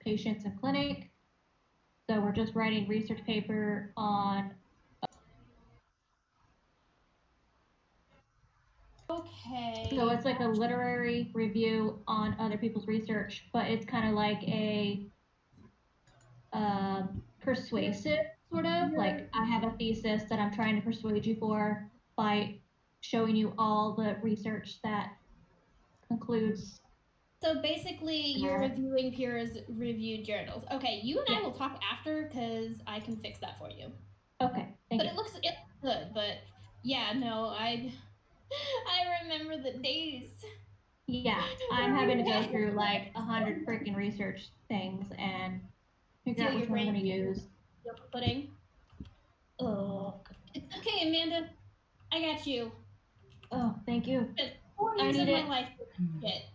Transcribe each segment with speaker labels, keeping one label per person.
Speaker 1: patients in clinic. So we're just writing research paper on.
Speaker 2: Okay.
Speaker 1: So it's like a literary review on other people's research, but it's kind of like a persuasive sort of. Like I have a thesis that I'm trying to persuade you for by showing you all the research that concludes.
Speaker 2: So basically, you're reviewing peer-reviewed journals. Okay, you and I will talk after because I can fix that for you.
Speaker 1: Okay, thank you.
Speaker 2: But it looks good. But yeah, no, I remember the days.
Speaker 1: Yeah, I'm having to go through like 100 freaking research things and figure out which one I'm going to use.
Speaker 2: Pudding.
Speaker 1: Oh,
Speaker 2: it's okay, Amanda. I got you.
Speaker 1: Oh, thank you.
Speaker 2: It's 4 years of my life.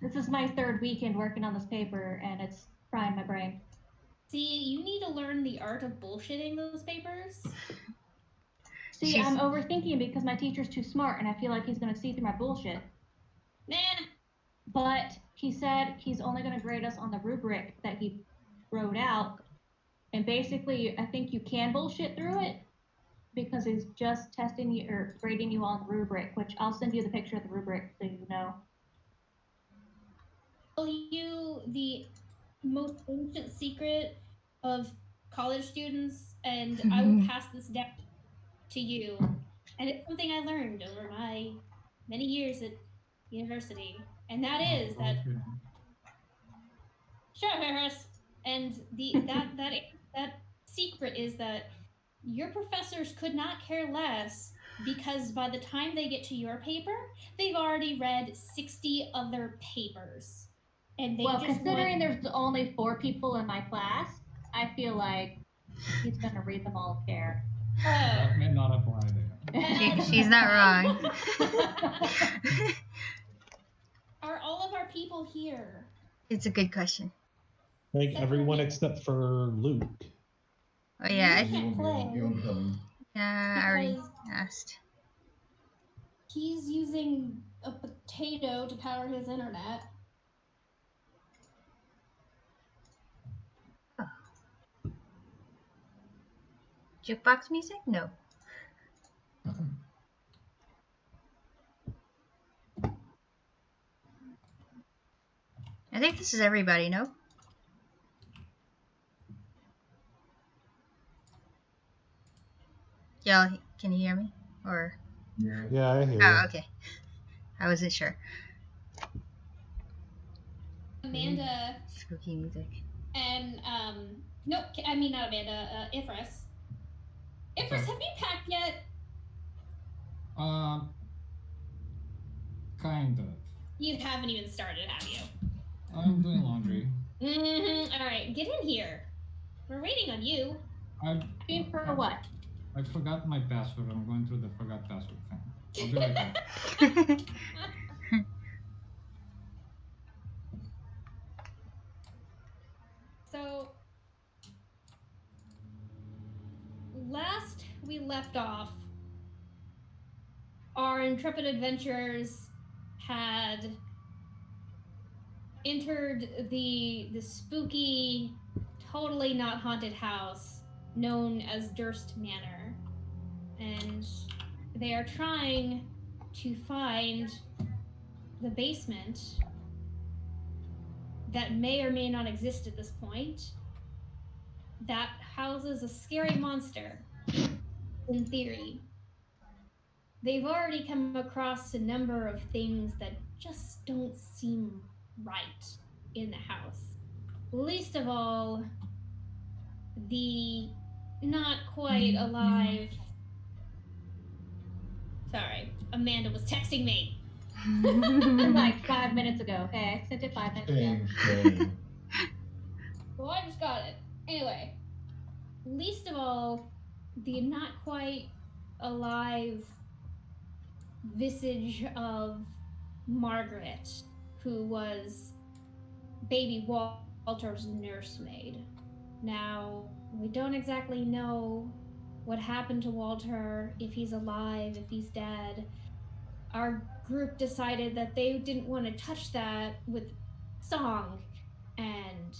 Speaker 1: This is my third weekend working on this paper, and it's frying my brain.
Speaker 2: See, you need to learn the art of bullshitting those papers.
Speaker 1: See, I'm overthinking because my teacher's too smart, and I feel like he's going to see through my bullshit.
Speaker 2: Nah.
Speaker 1: But he said he's only going to grade us on the rubric that he wrote out. And basically, I think you can bullshit through it because he's just testing you or grading you on the rubric, which I'll send you the picture of the rubric so you know.
Speaker 2: Tell you the most ancient secret of college students, and I will pass this down to you. And it's something I learned over my many years at university, and that is that. Sure, Harris. And that secret is that your professors could not care less because by the time they get to your paper, they've already read 60 other papers. And they
Speaker 1: considering there's only 4 people in my class, I feel like he's going to read them all of care.
Speaker 3: That may not apply there.
Speaker 4: She's not wrong.
Speaker 2: Are all of our people here?
Speaker 4: It's a good question.
Speaker 3: I think everyone except for Luke.
Speaker 4: Oh yeah,
Speaker 2: He can't play.
Speaker 4: Yeah, I already asked.
Speaker 2: He's using a potato to power his internet.
Speaker 4: Oh. Jukebox music? No. I think this is everybody, no? Y'all, can you hear me? Or
Speaker 3: yeah, I hear you.
Speaker 4: Oh, okay. I wasn't sure.
Speaker 2: Amanda.
Speaker 4: Spooky music.
Speaker 2: And nope, I mean not Amanda. Ifris. Ifris, have you packed yet?
Speaker 5: Kind of.
Speaker 2: You haven't even started, have you?
Speaker 5: I'm doing laundry.
Speaker 2: All right, get in here. We're waiting on you.
Speaker 1: For what?
Speaker 5: I forgot my password. I'm going through the forgot password thing. I'll be right back.
Speaker 2: So, last we left off, our intrepid adventurers had entered the spooky, totally not haunted house known as Durst Manor, and they are trying to find the basement that may or may not exist at this point that houses a scary monster, in theory. They've already come across a number of things that just don't seem right in the house. Least of all, the not quite alive... Sorry, Amanda was texting me.
Speaker 1: Like 5 minutes ago, okay? I sent it 5 minutes ago.
Speaker 2: Well, I just got it. Anyway, least of all, the not quite alive visage of Margaret, who was baby Walter's nursemaid. Now, we don't exactly know what happened to Walter, if he's alive, if he's dead. Our group decided that they didn't want to touch that with song, and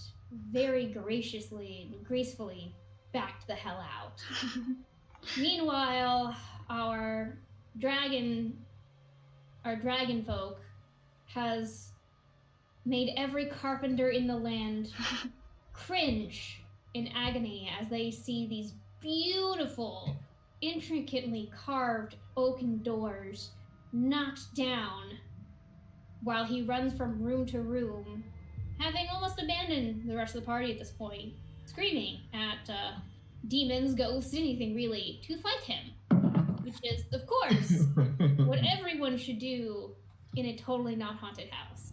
Speaker 2: very graciously and gracefully backed the hell out. Meanwhile, our dragon folk has made every carpenter in the land cringe in agony as they see these beautiful, intricately carved oaken doors knocked down while he runs from room to room, having almost abandoned the rest of the party at this point, screaming at demons, ghosts, anything really, to fight him. Which is, of course, what everyone should do in a totally not haunted house.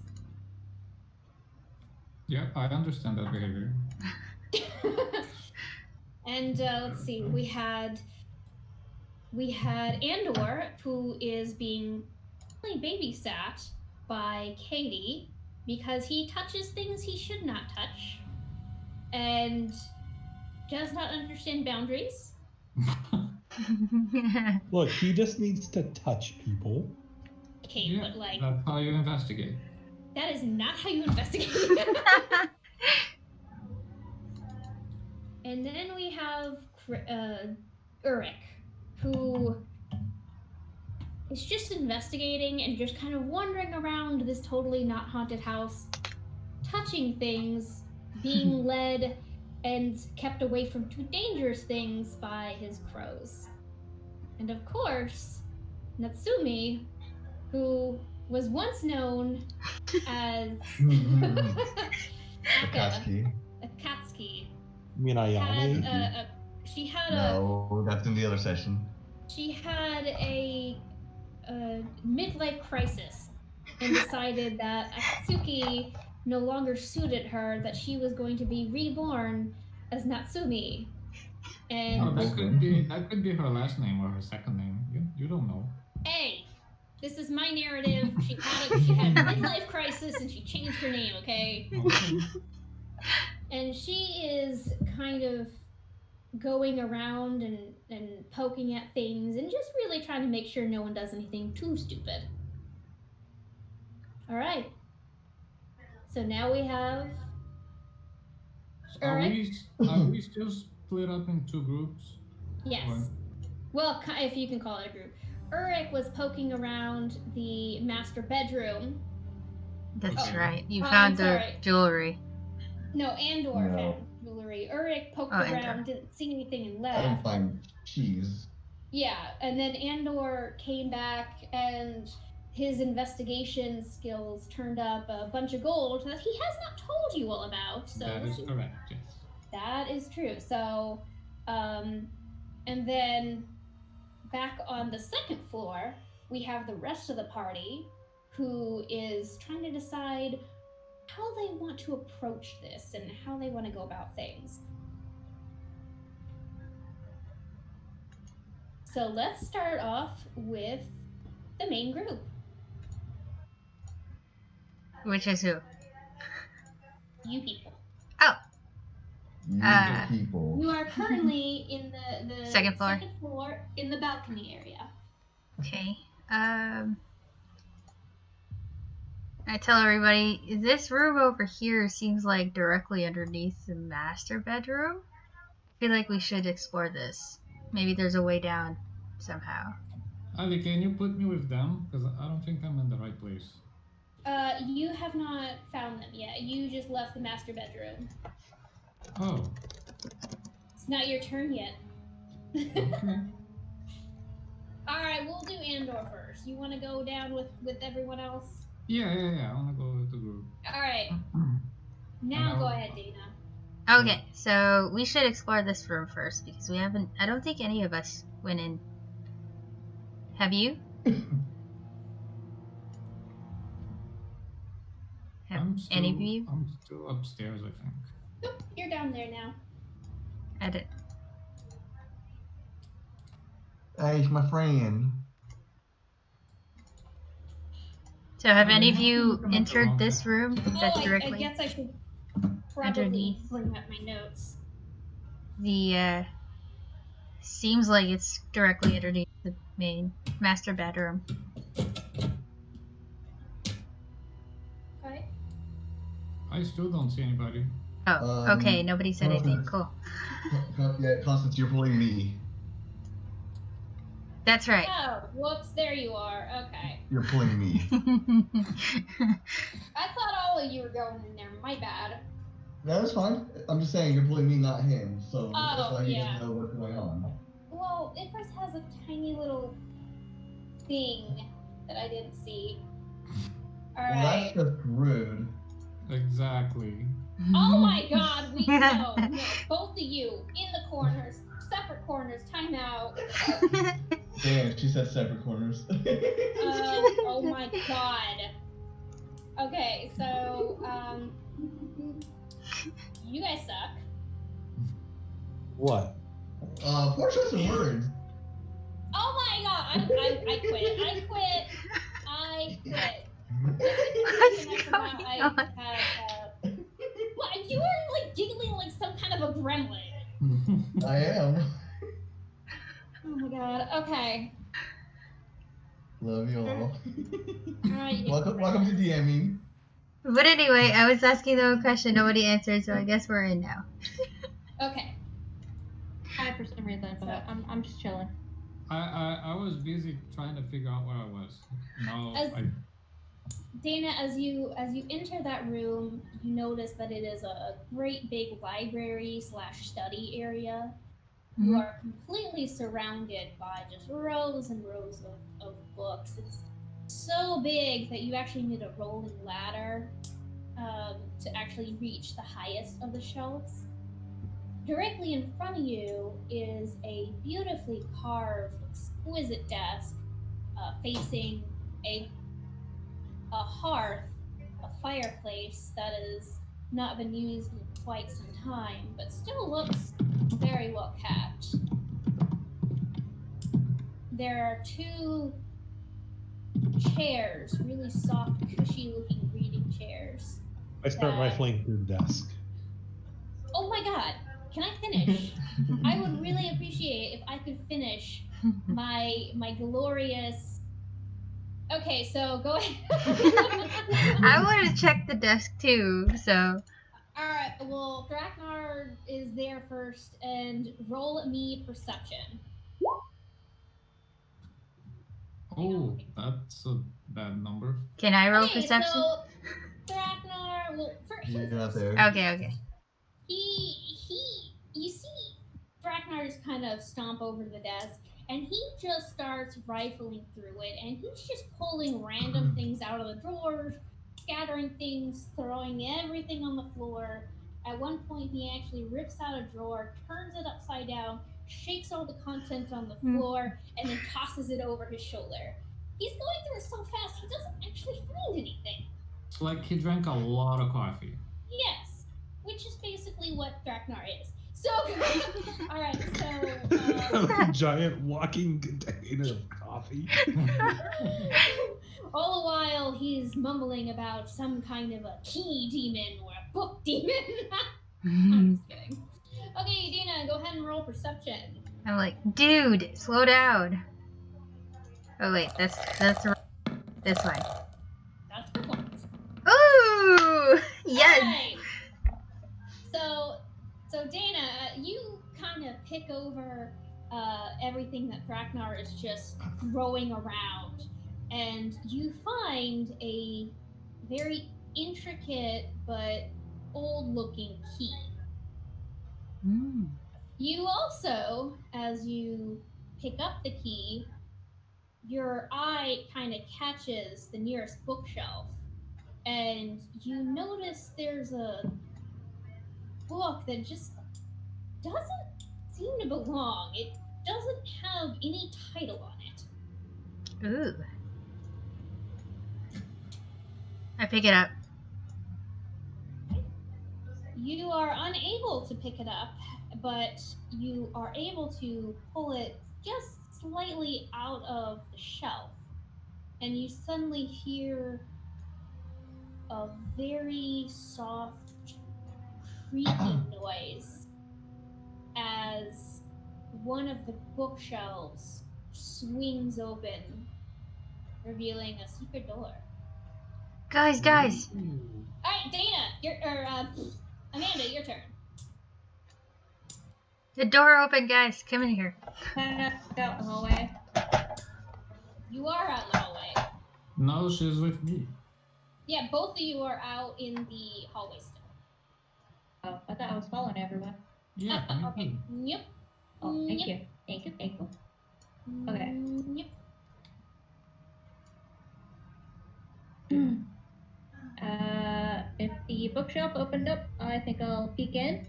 Speaker 5: Yeah, I understand that behavior.
Speaker 2: And let's see, we had Andor, who is being babysat by Katie because he touches things he should not touch and does not understand boundaries.
Speaker 3: Look, he just needs to touch people.
Speaker 2: Okay,
Speaker 5: Yeah,
Speaker 2: but like
Speaker 5: that's how you investigate.
Speaker 2: that is not how you investigate. And then we have Urich, who is just investigating and just kind of wandering around this totally not haunted house, touching things, being led and kept away from too dangerous things by his crows. And of course, Natsumi, who was once known as
Speaker 6: Akatsuki.
Speaker 2: Akatsuki.
Speaker 3: You mean Ayane?
Speaker 2: She had
Speaker 6: No, that's in the other session.
Speaker 2: she had a midlife crisis and decided that Akatsuki no longer suited her, that she was going to be reborn as Natsumi. And
Speaker 5: Oh, that could be her last name or her second name. You don't know.
Speaker 2: hey, this is my narrative. She had a midlife crisis and she changed her name, okay?
Speaker 5: Okay.
Speaker 2: And she is kind of going around and poking at things and just really trying to make sure no one does anything too stupid. All right. So now we have
Speaker 5: Are
Speaker 2: Urich.
Speaker 5: we still split up in two groups?
Speaker 2: Yes.
Speaker 5: Or-
Speaker 2: Well, if you can call it a group. Urich was poking around the master bedroom.
Speaker 4: That's
Speaker 5: Okay.
Speaker 4: right. You
Speaker 2: I'm
Speaker 4: found the
Speaker 2: sorry.
Speaker 4: jewelry.
Speaker 2: No, Andor
Speaker 6: No.
Speaker 2: found jewelry. Urich poked
Speaker 4: Oh,
Speaker 2: around,
Speaker 4: Andor.
Speaker 2: didn't see anything, and
Speaker 6: I didn't
Speaker 2: left.
Speaker 6: find keys.
Speaker 2: Yeah, and then Andor came back and his investigation skills turned up a bunch of gold that he has not told you all about. So
Speaker 5: That is correct, yes.
Speaker 2: that is true. So, and then back on the second floor, we have the rest of the party who is trying to decide how they want to approach this and how they want to go about things. So let's start off with the main group.
Speaker 4: Which is who?
Speaker 2: You people.
Speaker 6: You
Speaker 4: Ah.
Speaker 6: the people.
Speaker 2: You are currently in the
Speaker 4: Second floor.
Speaker 2: second floor in the balcony area.
Speaker 4: Okay. I tell everybody, this room over here seems like directly underneath the master bedroom. I feel like we should explore this. Maybe there's a way down somehow.
Speaker 5: Ali, can you put me with them? Because I don't think I'm in the right place.
Speaker 2: You have not found them yet. You just left the master bedroom.
Speaker 5: Oh,
Speaker 2: It's not your turn yet.
Speaker 5: okay.
Speaker 2: Alright, we'll do Andor first. You want to go down with everyone else?
Speaker 5: Yeah. I wanna go with the group.
Speaker 2: Alright, now go ahead, Dana.
Speaker 4: Okay, so we should explore this room first because we haven't. I don't think any of us went in. Have you? Have any of you?
Speaker 5: I'm still upstairs, I think.
Speaker 2: Nope, you're down there now.
Speaker 4: Edit.
Speaker 6: Hey, it's my friend.
Speaker 4: So have
Speaker 5: Oh,
Speaker 4: any of
Speaker 5: they
Speaker 4: you
Speaker 5: must have come up the
Speaker 4: entered
Speaker 5: wrong
Speaker 4: this
Speaker 5: side.
Speaker 4: room that's
Speaker 2: I
Speaker 4: directly
Speaker 2: guess I should probably
Speaker 4: underneath
Speaker 2: bring up my notes.
Speaker 4: the seems like it's directly underneath the main master bedroom.
Speaker 2: Okay.
Speaker 5: I still don't see anybody.
Speaker 4: Oh, okay. Nobody said anything. Cool.
Speaker 6: Yeah, Constance, you're pulling me.
Speaker 4: That's right.
Speaker 2: Oh, whoops, there you are. Okay.
Speaker 6: You're pulling me.
Speaker 2: I thought all of you were going in there. My bad.
Speaker 6: No, that's fine. I'm just saying you're pulling me, not him. So that's
Speaker 2: Oh,
Speaker 6: why he
Speaker 2: yeah.
Speaker 6: doesn't know what's going on.
Speaker 2: Well, Ifris has a tiny little thing that I didn't see.
Speaker 6: Well,
Speaker 2: Alright.
Speaker 6: that's just rude.
Speaker 5: Exactly.
Speaker 2: Oh my god, we no, both of you in the corners, separate corners, time out.
Speaker 6: Damn, she said separate corners.
Speaker 2: Oh my god. Okay, so you guys suck.
Speaker 3: What?
Speaker 6: Poor choice of words.
Speaker 2: Oh my god, I quit. I quit.
Speaker 4: What's going on?
Speaker 2: What? You were like giggling like some kind of a gremlin.
Speaker 6: I am.
Speaker 2: Oh my god. Okay.
Speaker 6: Love you all.
Speaker 2: Alright.
Speaker 6: Welcome to DMing.
Speaker 4: But anyway, I was asking them a question. Nobody answered, so I guess we're in now.
Speaker 2: Okay.
Speaker 1: I for some reason, but I'm just chilling.
Speaker 5: I was busy trying to figure out where I was. Now
Speaker 2: Dana, as you enter that room, you notice that it is a great big library / study area. You
Speaker 4: Mhm.
Speaker 2: are completely surrounded by just rows and rows of books. It's so big that you actually need a rolling ladder to actually reach the highest of the shelves. Directly in front of you is a beautifully carved, exquisite desk facing a hearth, a fireplace that has not been used in quite some time, but still looks very well kept. There are 2 chairs, really soft, cushy-looking reading chairs.
Speaker 3: I start rifling through the desk.
Speaker 2: Oh my god, can I finish? I would really appreciate if I could finish my glorious... Okay, so go ahead.
Speaker 4: I want to check the desk too, so.
Speaker 2: Alright, well, Draknar is there first, and roll me perception.
Speaker 5: oh, that's a bad number.
Speaker 4: Can I roll
Speaker 2: Okay,
Speaker 4: perception?
Speaker 2: so Draknar, well,
Speaker 6: You're not there.
Speaker 4: Okay.
Speaker 2: You see Draknar just kind of stomp over to the desk, and he just starts rifling through it, and he's just pulling random things out of the drawers, scattering things, throwing everything on the floor. At one point, he actually rips out a drawer, turns it upside down, shakes all the content on the floor, and then tosses it over his shoulder. He's going through it so fast, he doesn't actually find anything.
Speaker 5: It's like he drank a lot of coffee.
Speaker 2: Yes, which is basically what Draknar is. So, alright, so...
Speaker 3: A giant walking container of coffee.
Speaker 2: all the while, he's mumbling about some kind of a key demon or a book demon. I'm just kidding. Okay, Dina, go ahead and roll perception.
Speaker 4: I'm like, dude, slow down. Oh wait, that's this one.
Speaker 2: That's performance.
Speaker 4: Ooh, yes.
Speaker 2: Alright. So Dana, you kind of pick over everything that Draknar is just throwing around, and you find a very intricate but old-looking key. You also, as you pick up the key, your eye kind of catches the nearest bookshelf, and you notice there's a book that just doesn't seem to belong. It doesn't have any title on it.
Speaker 4: Ooh. I pick it up.
Speaker 2: You are unable to pick it up, but you are able to pull it just slightly out of the shelf, and you suddenly hear a very soft creaking noise as one of the bookshelves swings open, revealing a secret door.
Speaker 4: Guys.
Speaker 2: Alright, Dana, Amanda, your
Speaker 4: The door open, guys. Come in here.
Speaker 1: Kind of out in the hallway.
Speaker 2: You are out in the hallway.
Speaker 5: No, she's with me.
Speaker 2: Yeah, both of you are out in the hallway still.
Speaker 1: Oh, I thought I was following everyone.
Speaker 5: Yeah, me
Speaker 2: Okay.
Speaker 5: too.
Speaker 2: Yep.
Speaker 1: Oh, thank
Speaker 2: Yep.
Speaker 1: you. Thank you. Thank you. Okay.
Speaker 2: Yep.
Speaker 1: If the bookshelf opened up, I think I'll peek in.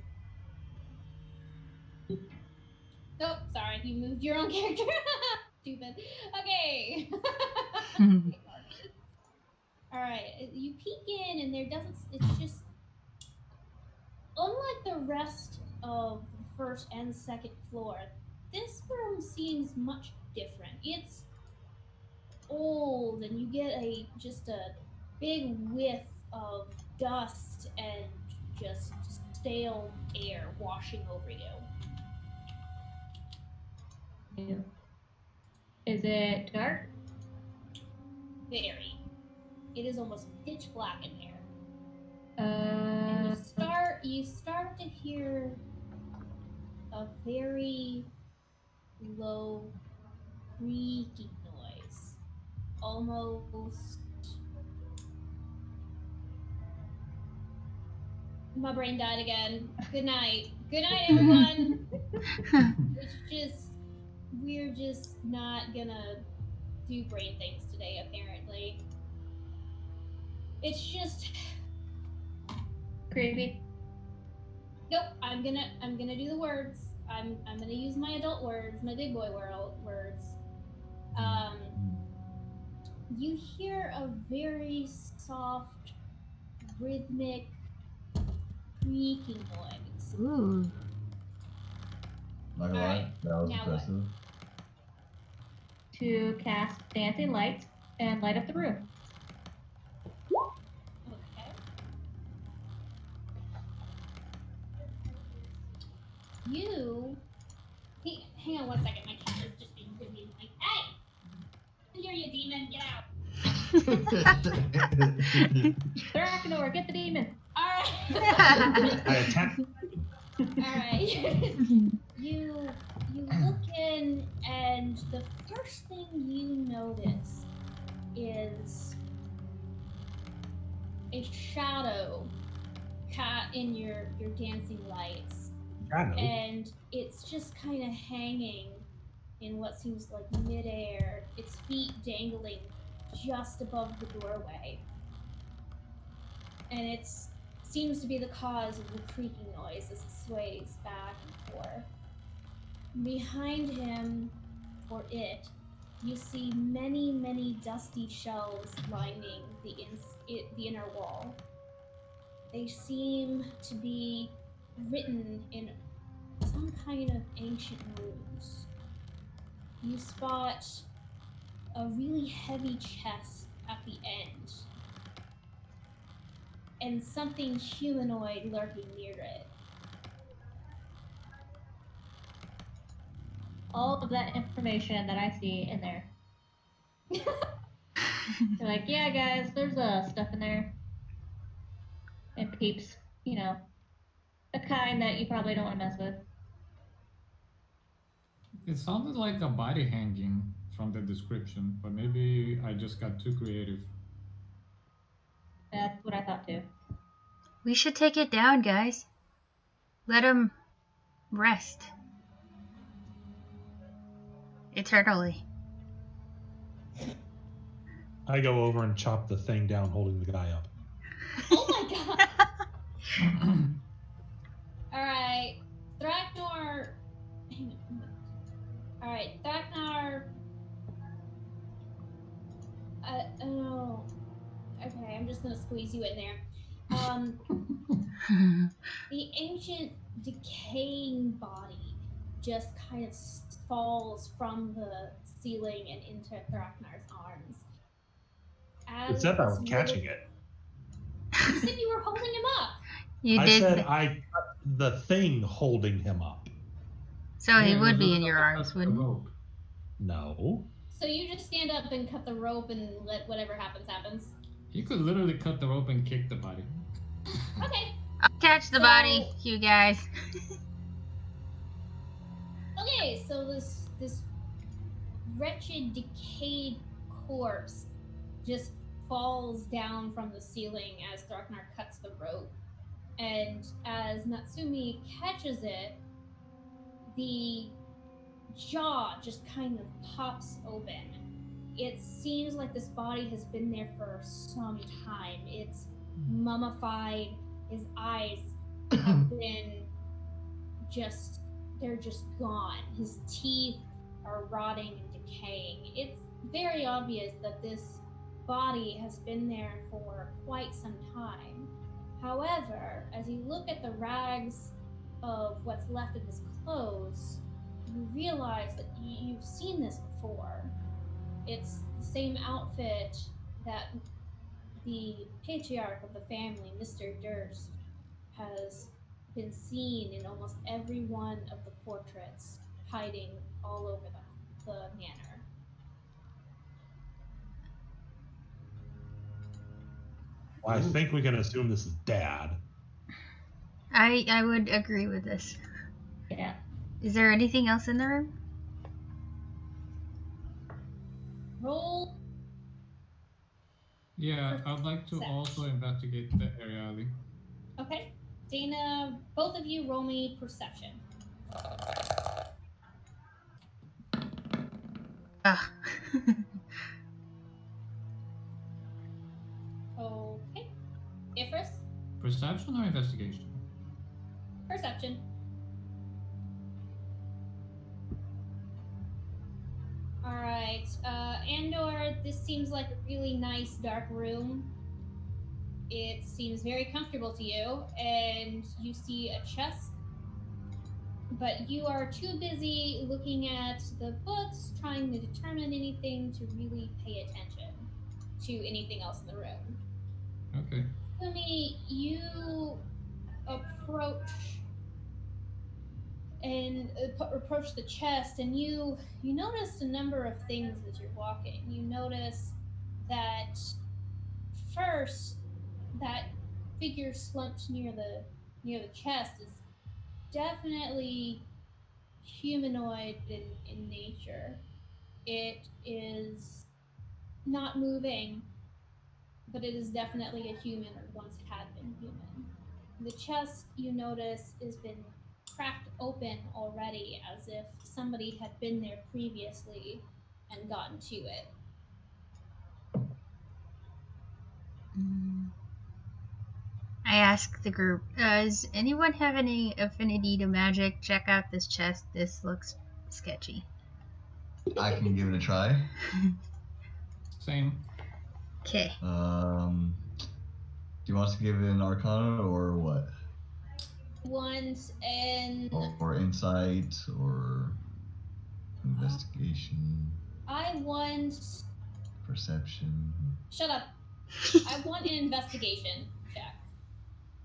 Speaker 2: Oh, sorry, you moved your own character. Stupid. Okay. All right, you peek in, and there doesn't. It's just unlike the rest of the first and second floor. This room seems much different. It's old, and you get just a big whiff of dust and just stale air washing over you.
Speaker 1: Is it dark?
Speaker 2: Very. It is almost pitch black in here. And you start to hear a very low creaking noise. Almost. My brain died again. Good night. Good night, everyone. We're just not gonna do brain things today, apparently. It's just
Speaker 1: Creepy.
Speaker 2: nope. I'm gonna do the words. I'm gonna use my adult words, my big boy words. You hear a very soft, rhythmic creaking noise.
Speaker 4: Ooh.
Speaker 6: Not gonna lie,
Speaker 2: Alright,
Speaker 6: that was
Speaker 2: now what?
Speaker 6: impressive.
Speaker 1: To cast dancing lights and light up the room.
Speaker 2: Okay. You. Hang on one second. My camera's just being really like, hey! I hear you, demon. Get out.
Speaker 1: Thraknor, get the demon.
Speaker 2: Alright.
Speaker 3: I attack.
Speaker 2: Alright. You look in, and the first thing you notice is a shadow caught in your dancing lights.
Speaker 3: Shadow.
Speaker 2: And it's just kind of hanging in what seems like midair, its feet dangling just above the doorway. And it seems to be the cause of the creaking noise as it sways back and forth. Behind him, or it, you see many, many dusty shelves lining the inner wall. They seem to be written in some kind of ancient runes. You spot a really heavy chest at the end, and something humanoid lurking near it.
Speaker 1: All of that information that I see in there. They're like, yeah, guys, there's stuff in there. And peeps, you know, the kind that you probably don't want to mess with.
Speaker 5: It sounded like a body hanging from the description, but maybe I just got too creative.
Speaker 1: That's what I thought too.
Speaker 4: We should take it down, guys. Let him rest. Eternally.
Speaker 3: I go over and chop the thing down holding the guy up.
Speaker 2: Oh my god! Alright, Thraknor. Hang on. Alright, Thraknor. Oh. Okay, I'm just gonna squeeze you in there. The ancient decaying body just kind of falls from the ceiling and into Thraknar's arms.
Speaker 3: It said I was catching it.
Speaker 2: You said you were holding him up.
Speaker 4: You
Speaker 3: I
Speaker 4: did.
Speaker 3: said I cut the thing holding him up.
Speaker 4: So he
Speaker 5: Yeah,
Speaker 4: would
Speaker 5: you
Speaker 4: be
Speaker 5: just
Speaker 4: in your
Speaker 5: gotta
Speaker 4: arms,
Speaker 5: cut the
Speaker 4: wouldn't he?
Speaker 5: rope.
Speaker 3: No.
Speaker 2: So you just stand up and cut the rope and let whatever happens happens.
Speaker 5: You could literally cut the rope and kick the body.
Speaker 2: Okay.
Speaker 4: I'll catch the
Speaker 2: So-
Speaker 4: body, you guys.
Speaker 2: Okay, so this wretched, decayed corpse just falls down from the ceiling as Darknar cuts the rope. And as Natsumi catches it, the jaw just kind of pops open. It seems like this body has been there for some time. It's mummified. His eyes have been just, they're just gone. His teeth are rotting and decaying. It's very obvious that this body has been there for quite some time. However, as you look at the rags of what's left of his clothes, you realize that you've seen this before. It's the same outfit that the patriarch of the family, Mr. Durst, has been seen in almost every one of the portraits hiding all over the manor.
Speaker 3: Well, I think we can assume this is Dad.
Speaker 4: I would agree with this.
Speaker 1: Yeah.
Speaker 4: Is there anything else in the room?
Speaker 2: Roll.
Speaker 5: Yeah, I'd like to also investigate the area, Ali.
Speaker 2: Okay. Dana, both of you roll me perception.
Speaker 4: Ugh.
Speaker 2: Okay. Ifris?
Speaker 5: Perception or investigation?
Speaker 2: Perception. Alright. Andor, this seems like a really nice dark room. It seems very comfortable to you, and you see a chest, but you are too busy looking at the books, trying to determine anything to really pay attention to anything else in the room.
Speaker 5: Okay.
Speaker 2: Fumi, you approach the chest, and you notice a number of things as you're walking. You notice that first, that figure slumped near the chest is definitely humanoid in nature. It is not moving, but it is definitely a human, or once had been human. The chest, you notice, has been cracked open already, as if somebody had been there previously and gotten to it.
Speaker 4: I ask the group, does anyone have any affinity to magic? Check out this chest. This looks sketchy.
Speaker 6: I can give it a try.
Speaker 5: Same.
Speaker 4: Okay.
Speaker 6: Do you want us to give it an Arcana or what?
Speaker 2: Once and
Speaker 6: Or insight or investigation,
Speaker 2: I want.
Speaker 6: perception.
Speaker 2: Shut up. I want an investigation check.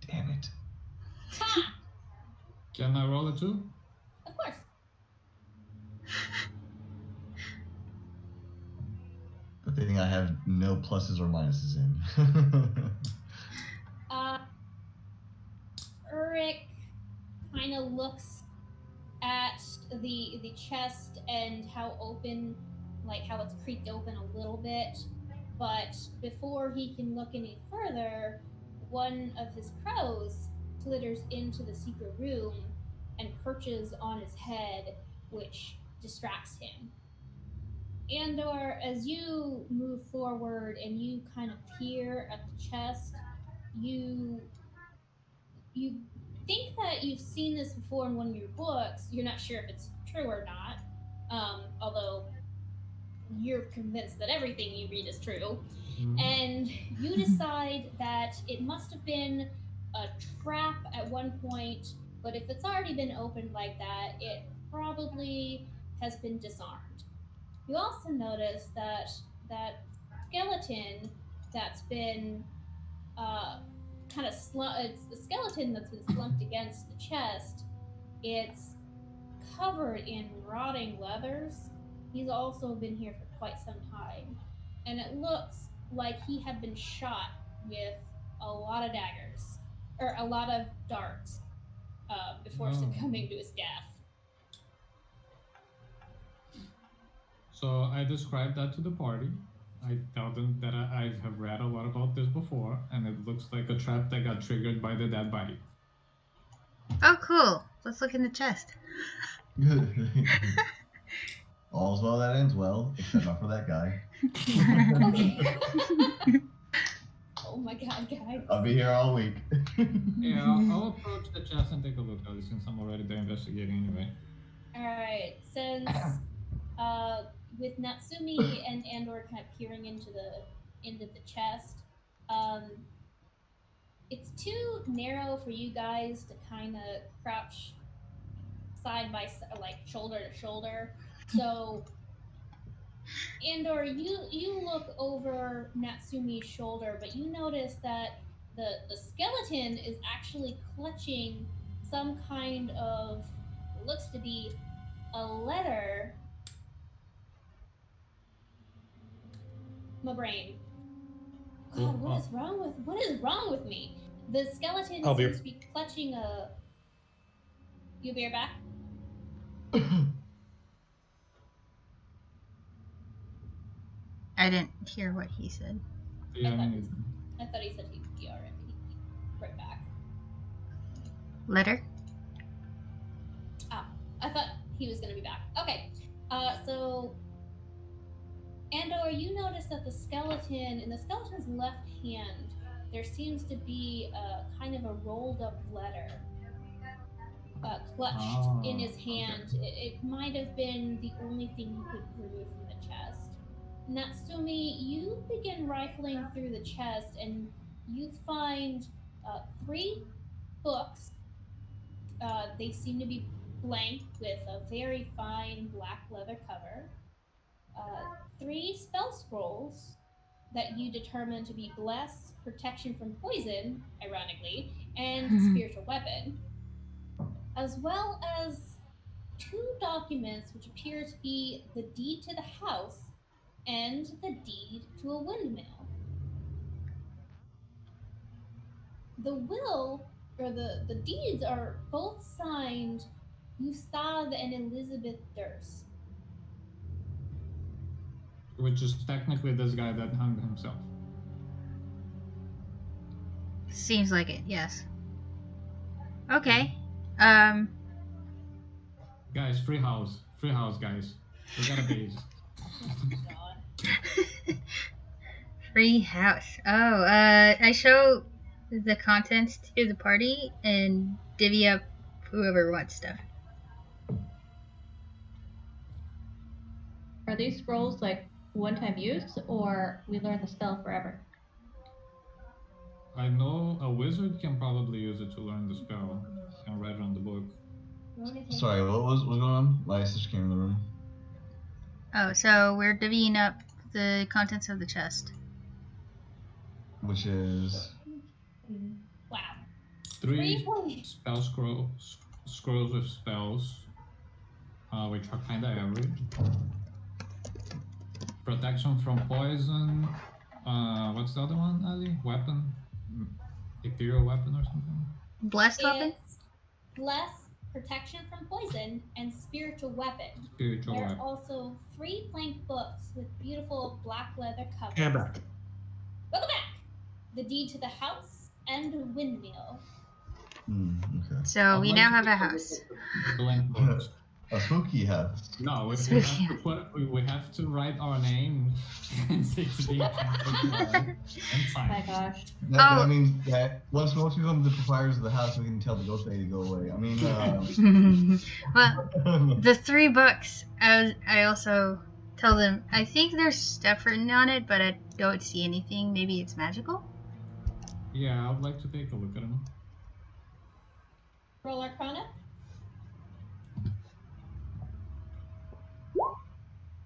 Speaker 6: Damn it.
Speaker 2: Ha!
Speaker 5: Can I roll a 2?
Speaker 2: Of course.
Speaker 6: Good thing I have no pluses or minuses in.
Speaker 2: Ulrich kind of looks at the chest and how open, like how it's creaked open a little bit. But before he can look any further, one of his crows flitters into the secret room and perches on his head, which distracts him. Andor, as you move forward and you kind of peer at the chest, you think that you've seen this before in one of your books. You're not sure if it's true or not, although you're convinced that everything you read is true. And you decide that it must have been a trap at one point, but if it's already been opened like that, it probably has been disarmed. You also notice that that skeleton that's been kind of it's a skeleton that's been slumped against the chest. It's covered in rotting leathers. He's also been here for quite some time, and it looks like he had been shot with a lot of daggers or a lot of darts before succumbing to his death.
Speaker 5: So I describe that to the party. I tell them that I have read a lot about this before, and it looks like a trap that got triggered by the dead body.
Speaker 4: Oh, cool. Let's look in the chest.
Speaker 6: All's well that ends well, except not for that guy.
Speaker 2: Oh my god, guys.
Speaker 6: I'll be here all week.
Speaker 5: Yeah, I'll approach the chest and take a look at it since I'm already there investigating anyway.
Speaker 2: Alright, since with Natsumi and Andor kind of peering into the chest, it's too narrow for you guys to kind of crouch side by side, like shoulder to shoulder. So Andor, you look over Natsumi's shoulder, but you notice that the skeleton is actually clutching some kind of what looks to be a letter. My brain. God, what is wrong with me? The skeleton
Speaker 3: I'll be-
Speaker 2: seems to be clutching a. You'll be right back.
Speaker 4: I didn't hear what he said.
Speaker 5: Yeah,
Speaker 2: I thought he said he'd be alright. Right back.
Speaker 4: Letter?
Speaker 2: I thought he was gonna be back. Okay. So Andor, you notice that the skeleton, in the skeleton's left hand, there seems to be a kind of a rolled up letter clutched in his hand.
Speaker 5: Okay.
Speaker 2: It might have been the only thing he could remove from the chest. Natsumi, you begin rifling through the chest and you find 3 books. They seem to be blank with a very fine black leather cover. 3 spell scrolls that you determine to be Bless, Protection from Poison, ironically, and Spiritual Weapon, as well as 2 documents which appear to be the deed to the house and the deed to a windmill. The will, or the deeds, are both signed Gustav and Elizabeth Durst.
Speaker 5: Which is technically this guy that hung himself.
Speaker 4: Seems like it, yes. Okay.
Speaker 5: Guys, free house, guys. We got a base.
Speaker 2: God.
Speaker 4: Free house. Oh, I show the contents to the party and divvy up whoever wants stuff.
Speaker 1: Are these scrolls like one-time use, or we learn the spell forever?
Speaker 5: I know a wizard can probably use it to learn the spell and write it on the book.
Speaker 6: Sorry, what was going on? My sister came in the room.
Speaker 4: Oh, so we're divvying up the contents of the chest.
Speaker 6: Which is...
Speaker 2: Wow.
Speaker 5: 3
Speaker 2: points.
Speaker 5: spell scrolls with spells, which are kind of average. Protection from poison. What's the other one, Ali? Weapon? Ethereal weapon or something?
Speaker 4: Blessed weapon?
Speaker 2: It's Bless, Protection from Poison, and Spiritual Weapon.
Speaker 5: Spiritual
Speaker 2: There are
Speaker 5: weapon.
Speaker 2: also 3 blank books with beautiful black leather covers.
Speaker 3: And back.
Speaker 2: Welcome back! The deed to the house and windmill.
Speaker 6: Okay.
Speaker 4: So we now have a house.
Speaker 5: Blank books.
Speaker 6: A spooky house.
Speaker 5: No, we
Speaker 4: Spooky.
Speaker 5: have to write our name and say to the and
Speaker 1: Oh
Speaker 5: sign.
Speaker 1: my gosh.
Speaker 6: That means that once most become the proprietors of the house, we can tell the ghost lady to go away. I mean,
Speaker 4: Well, the 3 books, I also tell them, I think there's stuff written on it, but I don't see anything. Maybe it's magical?
Speaker 5: Yeah, I would like to take a look at them.
Speaker 2: Roll Arcana.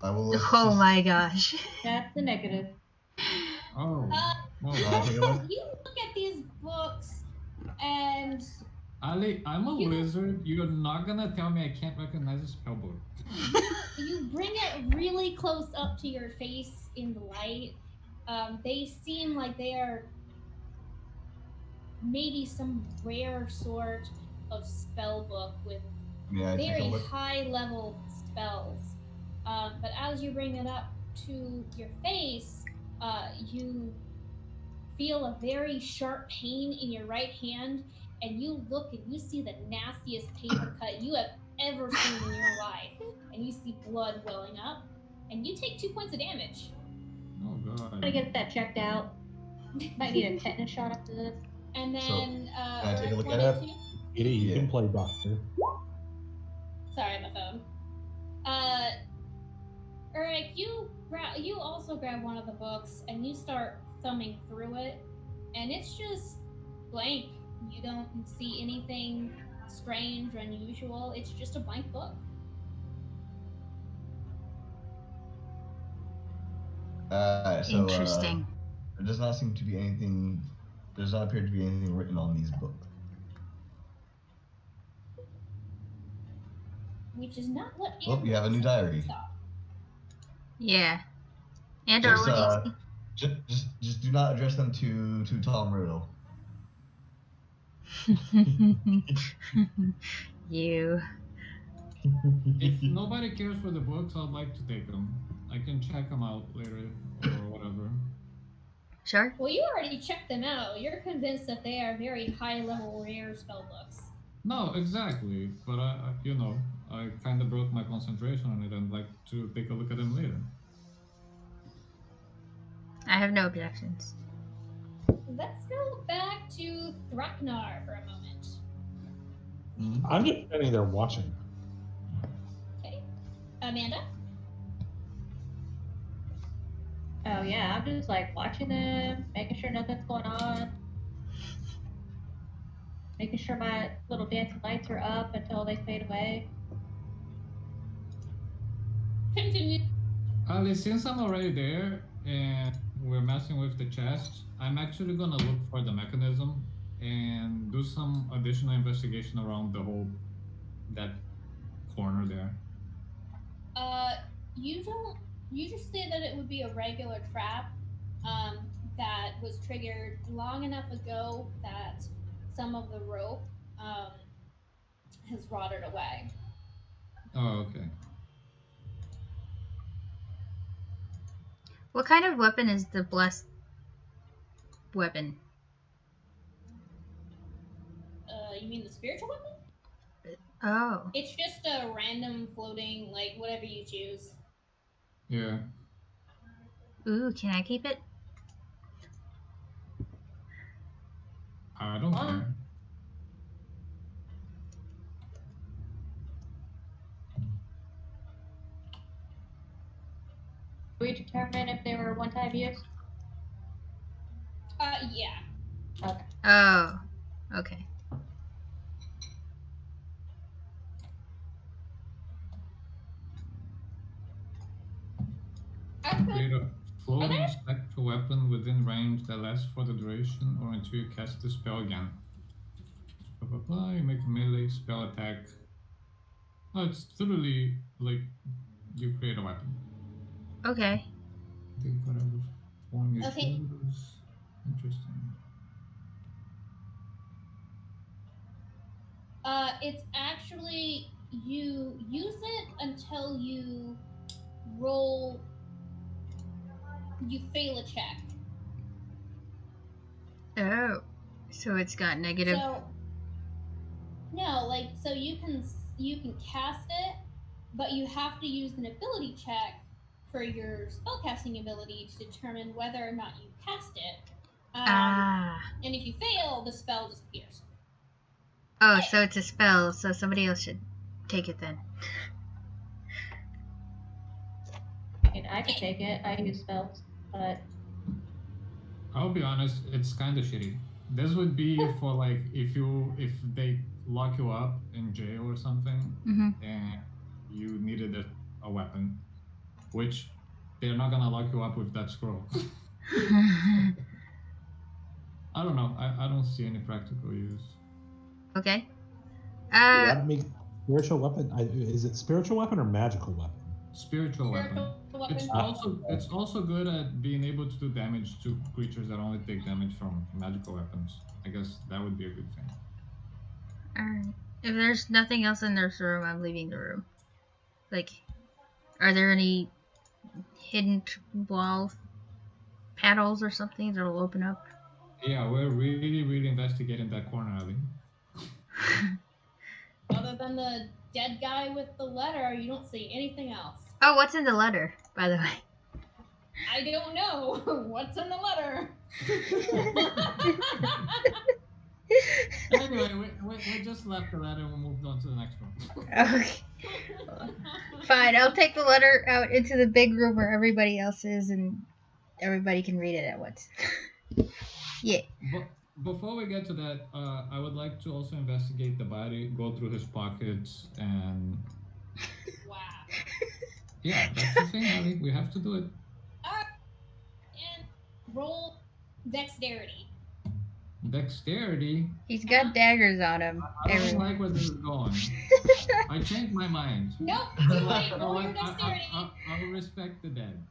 Speaker 6: I will.
Speaker 4: Oh my gosh.
Speaker 1: That's the negative.
Speaker 5: Oh. Whoa.
Speaker 2: You look at these books and
Speaker 5: Ali, I'm a wizard. You're not gonna tell me I can't recognize a spell book.
Speaker 2: you bring it really close up to your face in the light. They seem like they are maybe some rare sort of spell book with
Speaker 6: Yeah, I take a
Speaker 2: very
Speaker 6: look.
Speaker 2: high level spells. But as you bring it up to your face, you feel a very sharp pain in your right hand, and you look and you see the nastiest paper cut you have ever seen in your life, and you see blood welling up, and you take 2 points of damage.
Speaker 5: Oh
Speaker 1: I'm
Speaker 5: god.
Speaker 1: gonna get that checked out. Might need a tetanus shot after this.
Speaker 2: And then,
Speaker 6: So, can I take a
Speaker 2: Rick,
Speaker 6: look
Speaker 2: one
Speaker 6: at
Speaker 2: and
Speaker 6: it?
Speaker 2: two.
Speaker 3: Edie, you
Speaker 6: Yeah.
Speaker 3: can play doctor.
Speaker 2: Sorry, my phone. Eric, you also grab one of the books and you start thumbing through it, and it's just blank. You don't see anything strange or unusual. It's just a blank book.
Speaker 6: So
Speaker 4: Interesting.
Speaker 6: there does not seem to be anything. Does not appear to be anything written on these books.
Speaker 2: Which is not what.
Speaker 6: Oh, you have a new diary.
Speaker 4: Yeah. And
Speaker 6: Just,
Speaker 4: our
Speaker 6: just do not address them to Tom Riddle.
Speaker 4: You.
Speaker 5: If nobody cares for the books, I'd like to take them. I can check them out later or whatever.
Speaker 4: Sure.
Speaker 2: Well, you already checked them out. You're convinced that they are very high-level, rare spell books.
Speaker 5: No, exactly. But I kind of broke my concentration on it and like to take a look at them later.
Speaker 4: I have no objections.
Speaker 2: Let's go back to Thraknar for a moment.
Speaker 3: I'm just standing there watching.
Speaker 2: Okay. Amanda?
Speaker 1: Oh yeah, I'm just like watching them, making sure nothing's going on, making sure my little dancing lights are up until they fade away.
Speaker 2: Continue.
Speaker 5: Ali, since I'm already there and we're messing with the chest, I'm actually gonna look for the mechanism and do some additional investigation around that corner there.
Speaker 2: You just say that it would be a regular trap that was triggered long enough ago that some of the rope has rotted away.
Speaker 5: Oh, okay.
Speaker 4: What kind of weapon is the blessed weapon?
Speaker 2: You mean the spiritual weapon?
Speaker 4: Oh.
Speaker 2: It's just a random floating, like, whatever you choose.
Speaker 5: Yeah.
Speaker 4: Ooh, can I keep it?
Speaker 5: I don't care.
Speaker 1: Do we determine if they were one-time use?
Speaker 2: Yeah.
Speaker 1: Okay.
Speaker 4: Oh. Okay.
Speaker 5: Create a floating spectral weapon within range that lasts for the duration or until you cast the spell again. Blah, blah, blah, you make a melee spell attack. Oh, it's literally like you create a weapon.
Speaker 4: Okay.
Speaker 5: Take whatever form you
Speaker 2: Okay.
Speaker 5: choose. Interesting.
Speaker 2: It's actually, you use it until you fail a check.
Speaker 4: Oh. So it's got negative.
Speaker 2: So, no, like, so you can cast it, but you have to use an ability check for your spellcasting ability to determine whether or not you cast it. And if you fail, the spell disappears.
Speaker 4: Oh, so it's a spell, so somebody else should take it then.
Speaker 1: I mean, I can take it. I use spells, but
Speaker 5: I'll be honest, it's kind of shitty. This would be for like if they lock you up in jail or something, and you needed a weapon, which they're not gonna lock you up with that scroll. I don't know. I don't see any practical use.
Speaker 4: Okay.
Speaker 3: That makes spiritual weapon. Is it spiritual weapon or magical weapon?
Speaker 5: Spiritual weapon. It's also good at being able to do damage to creatures that only take damage from magical weapons. I guess that would be a good thing.
Speaker 4: Alright. If there's nothing else in this room, I'm leaving the room. Like, Are there any hidden wall panels or something that'll open up?
Speaker 5: Yeah, we're really investigating that corner alley.
Speaker 2: Other than the dead guy with the letter, you don't see anything else.
Speaker 4: Oh, what's in the letter, by the way?
Speaker 2: I don't know. What's in the letter?
Speaker 5: Anyway, we just left the letter and we moved on to the next one.
Speaker 4: Okay. Fine, I'll take the letter out into the big room where everybody else is and everybody can read it at once. Yeah.
Speaker 5: But before we get to that, I would like to also investigate the body, go through his pockets, and...
Speaker 2: Wow.
Speaker 5: Yeah, that's the thing, Ali. We have to do it.
Speaker 2: Alright. And roll dexterity.
Speaker 5: Dexterity?
Speaker 4: He's got daggers on him.
Speaker 5: I don't like where this is going. I changed my mind.
Speaker 2: Nope. You wait. Roll your dexterity.
Speaker 5: I'll respect the dead.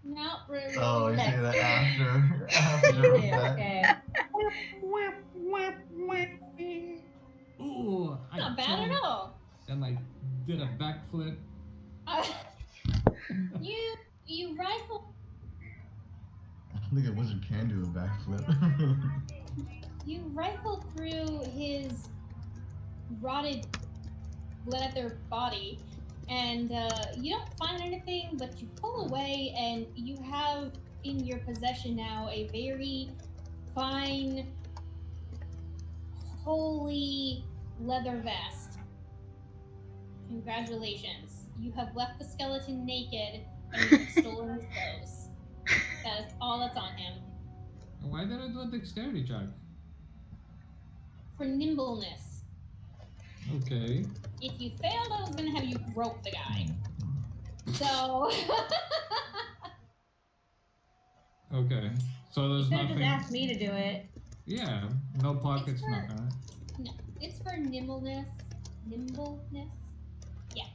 Speaker 2: Nope.
Speaker 6: Oh, you say that after
Speaker 1: Okay.
Speaker 5: Ooh,
Speaker 2: Not bad at all.
Speaker 5: And I did a backflip.
Speaker 2: You rifle.
Speaker 6: I don't think a wizard can do a backflip.
Speaker 2: You rifle through his rotted leather body, and you don't find anything, but you pull away, and you have in your possession now a very fine, holy leather vest. Congratulations. You have left the skeleton naked, and you have stolen his clothes. That is all that's on him.
Speaker 5: Why did I do a dexterity check?
Speaker 2: For nimbleness.
Speaker 5: Okay.
Speaker 2: If you failed, I was gonna have you rope the guy. So.
Speaker 5: Okay. So there's
Speaker 1: You could have
Speaker 5: nothing.
Speaker 1: just asked me to do it.
Speaker 5: Yeah. No pockets,
Speaker 2: for-
Speaker 5: nothing. Right?
Speaker 2: No, it's for nimbleness. Nimbleness? Yeah.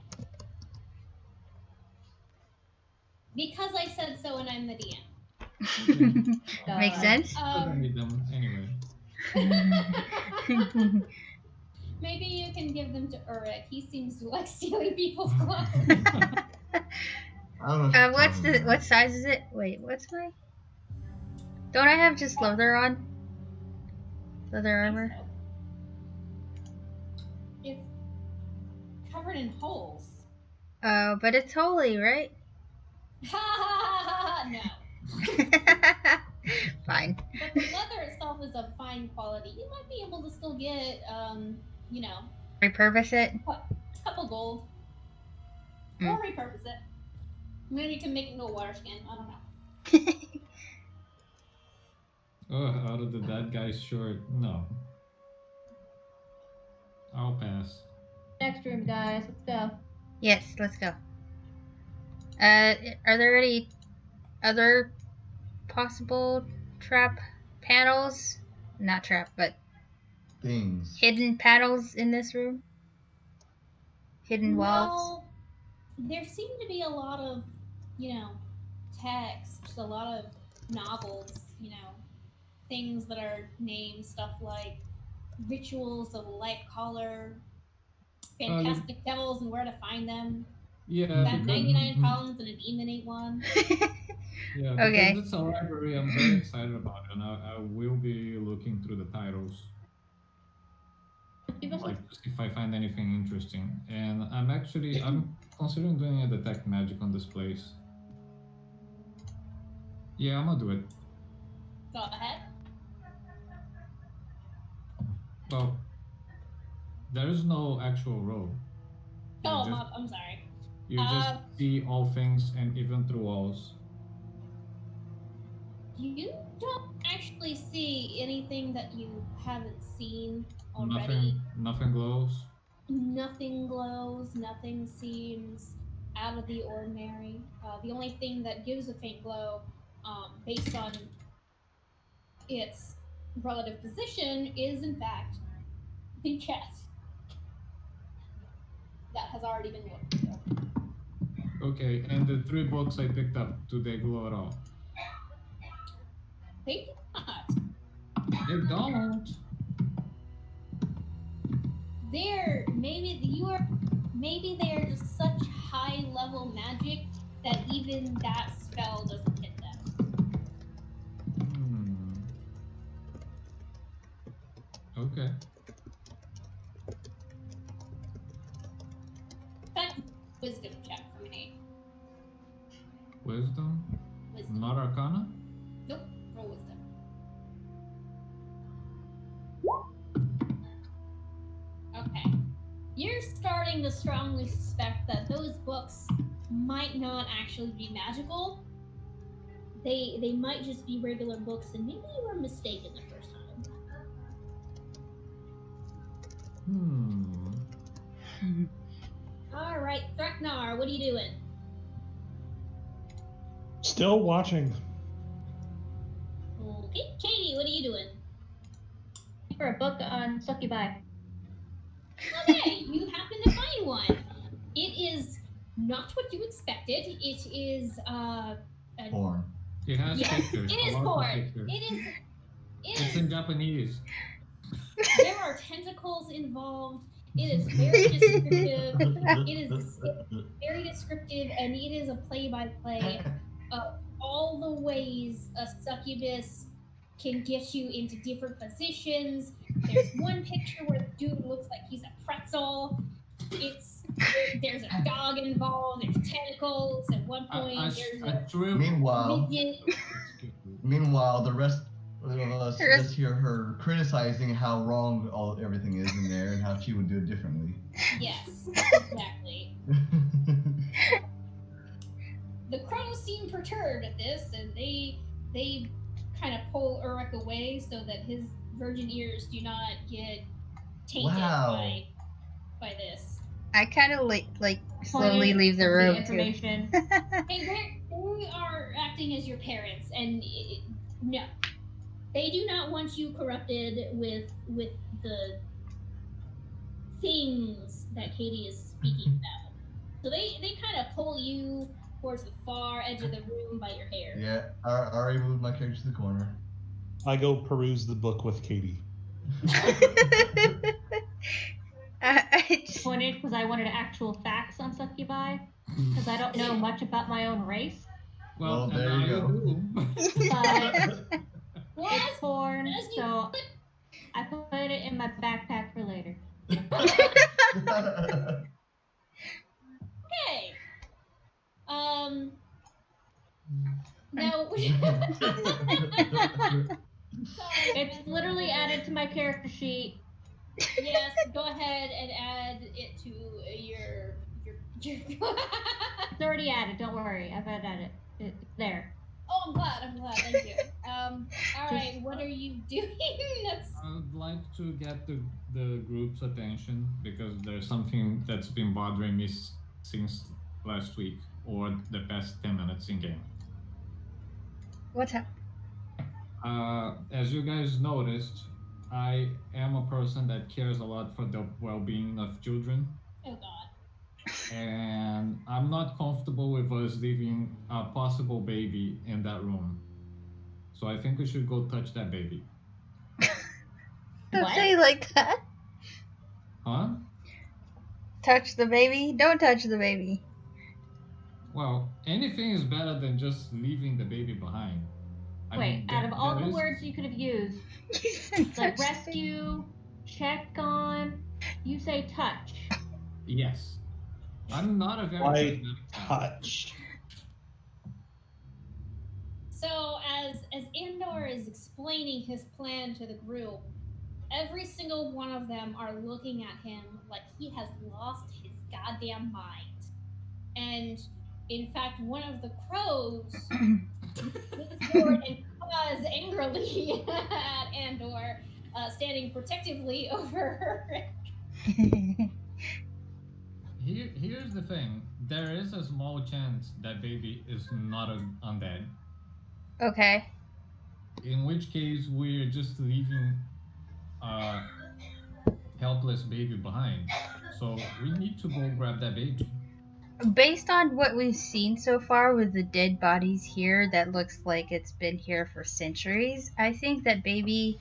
Speaker 2: Because I said so and I'm the DM.
Speaker 4: Makes sense?
Speaker 5: I don't need them anyway.
Speaker 2: Maybe you can give them to Urek. He seems to like stealing people's clothes.
Speaker 6: I don't know.
Speaker 4: What size is it? Wait, what's my? Don't I have just leather on? Leather armor?
Speaker 2: It's covered in holes.
Speaker 4: Oh, but it's holy, right?
Speaker 2: Ha ha ha ha! No.
Speaker 4: Fine.
Speaker 2: But the leather itself is of fine quality. You might be able to still get, you know,
Speaker 4: Repurpose it.
Speaker 2: a couple gold.
Speaker 4: Mm.
Speaker 2: Or repurpose it. Maybe you can make it into a water skin. I don't know.
Speaker 5: Oh, out of the dead guy's shirt. No. I'll pass.
Speaker 1: Next room, guys. Let's go.
Speaker 4: Yes, let's go. Are there any other possible trap panels? Not trap, but
Speaker 6: Things.
Speaker 4: hidden panels in this room? Hidden walls?
Speaker 2: Well, there seem to be a lot of, you know, text, a lot of novels, you know, things that are named stuff like Rituals of a Light Caller, Fantastic Devils and Where to Find Them.
Speaker 5: Yeah.
Speaker 2: About 99 columns and a demon ate one.
Speaker 5: Yeah, because
Speaker 4: Okay.
Speaker 5: it's a library I'm very excited about, and I will be looking through the titles,
Speaker 1: Give us
Speaker 5: like to see if I find anything interesting. And I'm considering doing a detect magic on this place. Yeah, I'm gonna do it.
Speaker 2: Go ahead.
Speaker 5: Well, there is no actual roll. You
Speaker 2: Oh,
Speaker 5: just,
Speaker 2: I'm sorry.
Speaker 5: you just see all things and even through walls.
Speaker 2: You don't actually see anything that you haven't seen already.
Speaker 5: Nothing glows.
Speaker 2: Nothing glows, nothing seems out of the ordinary. The only thing that gives a faint glow, based on its relative position, is in fact the chest that has already been looked into.
Speaker 5: Okay, and the 3 books I picked up, do they glow at all?
Speaker 2: They do not.
Speaker 5: They don't.
Speaker 2: There, maybe you are maybe they are just such high-level magic that even that spell doesn't hit them.
Speaker 5: Okay.
Speaker 2: In fact, wisdom check for me.
Speaker 5: Wisdom?
Speaker 2: Wisdom.
Speaker 5: Not Arcana?
Speaker 2: Nope, roll wisdom. Okay. You're starting to strongly suspect that those books might not actually be magical. They might just be regular books, and maybe you were mistaken the first time. All right, Thraknar, what are you doing?
Speaker 3: Still watching.
Speaker 2: Okay, Katie, what are you doing?
Speaker 1: For a book on succubi.
Speaker 2: Okay, you happen to find one. It is not what you expected. It is
Speaker 6: Porn.
Speaker 5: It has
Speaker 2: yes,
Speaker 5: pictures.
Speaker 2: it is
Speaker 5: a lot of
Speaker 2: porn.
Speaker 5: pictures. It's
Speaker 2: In
Speaker 5: in Japanese.
Speaker 2: There are tentacles involved. It is very descriptive. It is very descriptive, and it is a play-by-play of all the ways a succubus can get you into different positions. There's one picture where the dude looks like he's a pretzel. There's a dog involved. There's tentacles. At one point, there's a
Speaker 6: Meanwhile, the rest of us just hear her criticizing how wrong everything is in there and how she would do it differently.
Speaker 2: Yes, exactly. The crows seem perturbed at this, and they kind of pull Uruk away so that his virgin ears do not get tainted by this.
Speaker 4: I kind of like slowly leave the room
Speaker 1: information.
Speaker 2: Hey, they are acting as your parents, and no, they do not want you corrupted with the things that Katie is speaking about. So they kind of pull you towards the far edge of the room by your hair.
Speaker 6: Yeah, I already moved my character to the corner.
Speaker 3: I go peruse the book with Katie.
Speaker 1: Pointed because I wanted actual facts on succubi because I don't know much about my own race.
Speaker 5: Well,
Speaker 6: there you go.
Speaker 1: But it's porn, so I put it in my backpack for later.
Speaker 2: Okay. No.
Speaker 1: It's literally added to my character sheet.
Speaker 2: Yes, go ahead and add it to your.
Speaker 1: It's already added. Don't worry, I've added it. It's there.
Speaker 2: Oh, I'm glad. Thank you. All right, what are you doing?
Speaker 5: I would like to get the group's attention because there's something that's been bothering me since last week or the past 10 minutes in game.
Speaker 4: What's up?
Speaker 5: As you guys noticed, I am a person that cares a lot for the well-being of children.
Speaker 2: Oh God.
Speaker 5: And I'm not comfortable with us leaving a possible baby in that room. So I think we should go touch that baby.
Speaker 4: Don't say like that.
Speaker 5: Huh?
Speaker 4: Touch the baby? Don't touch the baby.
Speaker 5: Well, anything is better than just leaving the baby behind.
Speaker 1: Wait, out of all the words you could have used, like rescue, check on, you say touch.
Speaker 5: Yes. I'm not a very
Speaker 3: touch.
Speaker 2: So as Andor is explaining his plan to the group, every single one of them are looking at him like he has lost his goddamn mind. And in fact, one of the crows moves forward and paws angrily at Andor, standing protectively over Rick.
Speaker 5: Here's the thing. There is a small chance that baby is not undead.
Speaker 4: Okay.
Speaker 5: In which case, we're just leaving a helpless baby behind. So we need to go grab that baby.
Speaker 4: Based on what we've seen so far with the dead bodies here, that looks like it's been here for centuries. I think that baby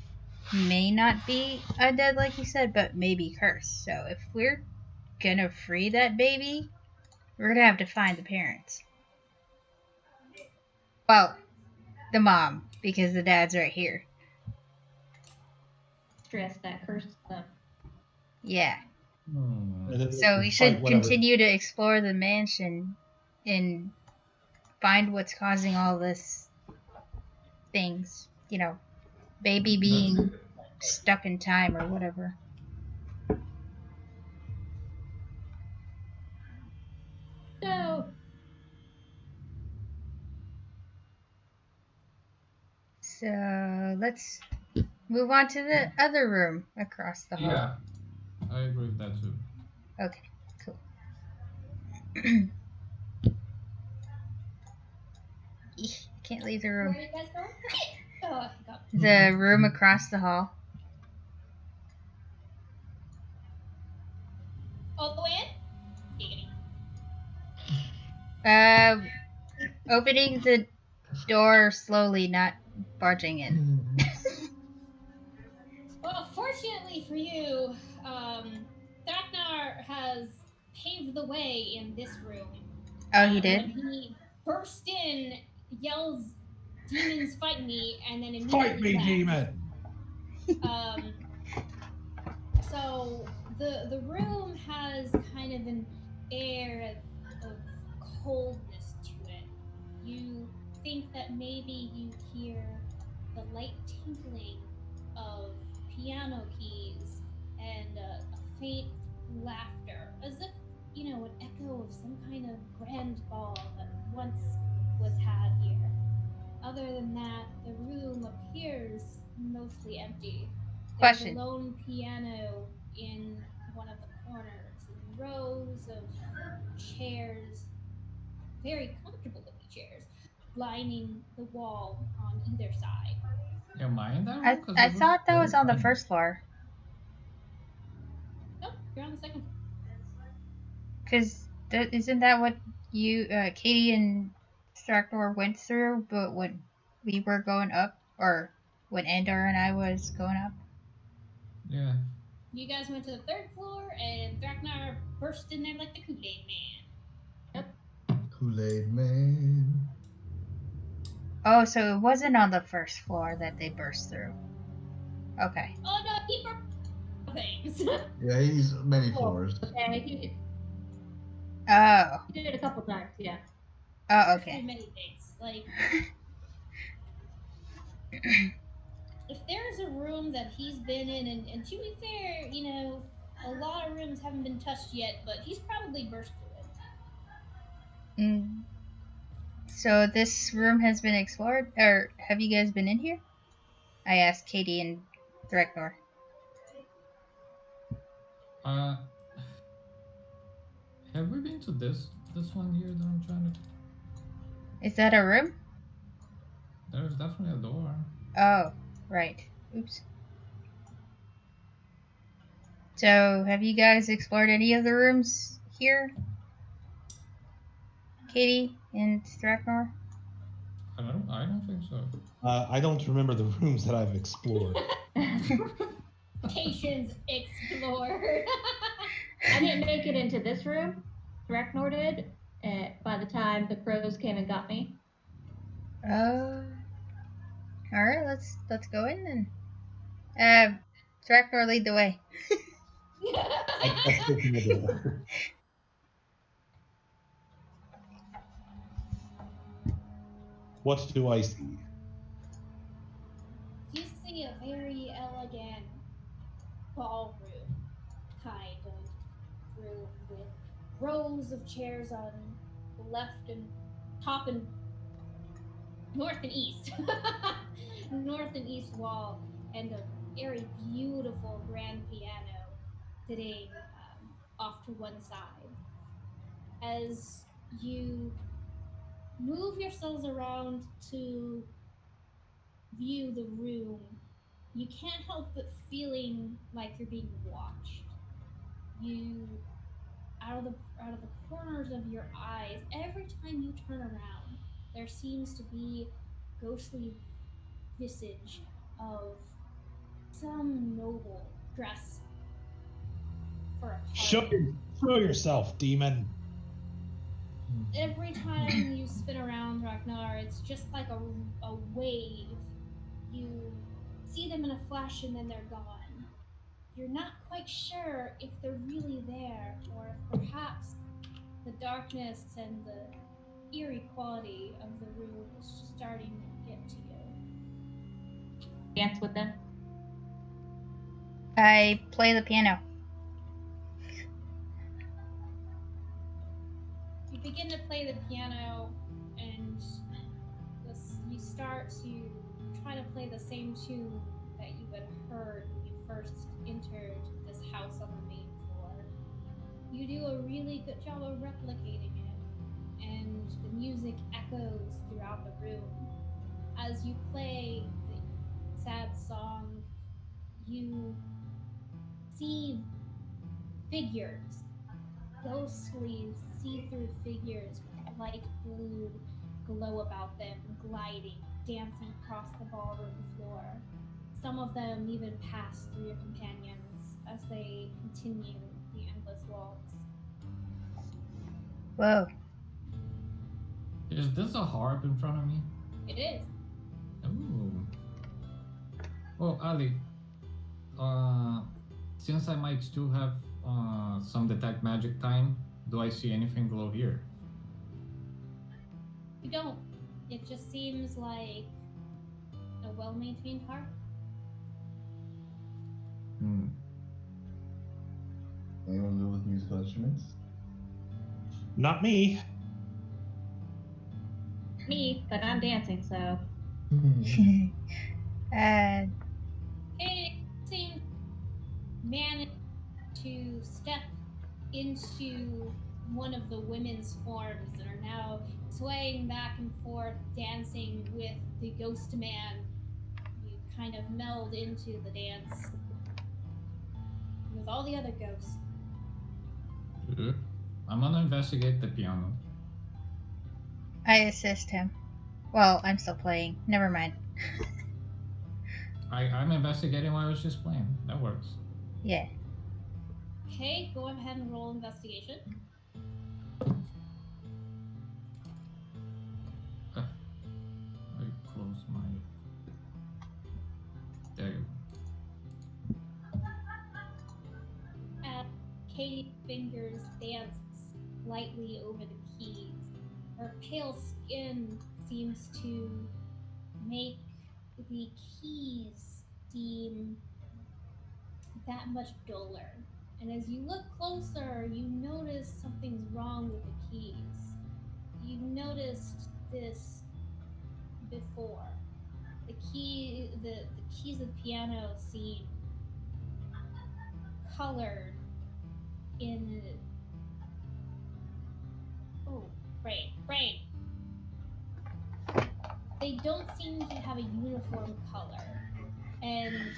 Speaker 4: may not be undead like you said, but maybe cursed. So if we're gonna free that baby, we're gonna have to find the parents. Well, the mom, because the dad's right here.
Speaker 1: Stress that cursed them.
Speaker 4: Yeah.
Speaker 3: And
Speaker 4: So we should continue to explore the mansion and find what's causing all this things. You know, baby being stuck in time or whatever. So let's move on to the other room across the hall.
Speaker 5: Yeah, I agree with that too.
Speaker 4: Okay, cool. Can't leave the room.
Speaker 2: Where are you guys going? Oh, God.
Speaker 4: The room across the hall.
Speaker 2: All the way in?
Speaker 4: Opening the door slowly, not barging in.
Speaker 2: Well, fortunately for you, Thraknar has paved the way in this room.
Speaker 4: Oh, he did?
Speaker 2: When he burst in, yells, "Demons fight me," and then immediately
Speaker 3: Fight me,
Speaker 2: left.
Speaker 3: demon!
Speaker 2: So the room has kind of an air of coldness to it. You think that maybe you hear the light tinkling of piano keys and a faint laughter, as if, an echo of some kind of grand ball that once was had here. Other than that, the room appears mostly empty. There's
Speaker 4: Question.
Speaker 2: a lone piano in one of the corners, and rows of chairs, very comfortable looking chairs, lining the wall on either side.
Speaker 5: Am I in that room?
Speaker 4: I thought that was on the first floor.
Speaker 2: Nope, you're on the second floor.
Speaker 4: Because isn't that what you, Katie and Straknor went through, but when we were going up, or when Andor and I was going up?
Speaker 5: Yeah.
Speaker 2: You guys went to the third floor, and Thraknar burst in there like the Kool-Aid Man.
Speaker 6: Yep. Kool-Aid Man.
Speaker 4: Oh, so it wasn't on the first floor that they burst through. Okay.
Speaker 2: Oh no, he burst things.
Speaker 6: Yeah, he's many floors.
Speaker 1: Yeah, he did it a couple times, yeah.
Speaker 4: Oh, okay.
Speaker 2: Many things. Like, if there's a room that he's been in, and to be fair, a lot of rooms haven't been touched yet, but he's probably burst through it.
Speaker 4: So this room has been explored, or have you guys been in here? I asked Katie and Thraknor.
Speaker 5: Have we been to this one here that I'm trying to...
Speaker 4: Is that a room?
Speaker 5: There's definitely a door.
Speaker 4: Oh, right. Oops. So, have you guys explored any of the rooms here? Katie and Thraknor?
Speaker 5: I don't think so.
Speaker 3: I don't remember the rooms that I've explored.
Speaker 2: Patience explored.
Speaker 1: I didn't make it into this room. Thraknor did. By the time the crows came and got me.
Speaker 4: All right, let's go in then. Thraknor, lead the way.
Speaker 3: I open the door. What do I see?
Speaker 2: You see a very elegant ballroom kind of room with rows of chairs on the left and top and north and east. North and east wall, and a very beautiful grand piano sitting off to one side. As you move yourselves around to view the room, you can't help but feeling like you're being watched. You, out of the corners of your eyes, every time you turn around, there seems to be ghostly visage of some noble dressed for a party.
Speaker 3: Throw yourself, demon.
Speaker 2: Every time you spin around Ragnar, it's just like a wave. You see them in a flash and then they're gone. You're not quite sure if they're really there or if perhaps the darkness and the eerie quality of the room is just starting to get to you.
Speaker 1: Dance with them.
Speaker 4: I play the piano.
Speaker 2: You begin to play the piano and you start to try to play the same tune that you had heard when you first entered this house on the main floor. You do a really good job of replicating it, and the music echoes throughout the room. As you play the sad song, you see figures, ghostly, see-through figures with a light blue glow about them, gliding, dancing across the ballroom floor. Some of them even pass through your companions as they continue the endless waltz.
Speaker 4: Whoa.
Speaker 5: Is this a harp in front of me?
Speaker 2: It is.
Speaker 5: Ooh. Oh, Ali. Since I might still have some detect magic time, do I see anything glow here?
Speaker 2: You don't. It just seems like a well-maintained harp.
Speaker 6: Anyone good with musical instruments?
Speaker 3: Not me.
Speaker 1: Me, but I'm dancing, so.
Speaker 2: It seems managed to step into one of the women's forms and are now swaying back and forth, dancing with the ghost man. You kind of meld into the dance with all the other ghosts.
Speaker 5: I'm gonna investigate the piano.
Speaker 4: I assist him. Well, I'm still playing. Never mind.
Speaker 5: I'm investigating while I was just playing. That works.
Speaker 4: Yeah.
Speaker 2: Okay, go ahead and roll investigation.
Speaker 5: I close my. There you go.
Speaker 2: Katie's fingers dance lightly over the keys. Her pale skin seems to make the keys seem that much duller. And as you look closer, you notice something's wrong with the keys. You've noticed this before. The keys of the piano seem colored in brain. They don't seem to have a uniform color. And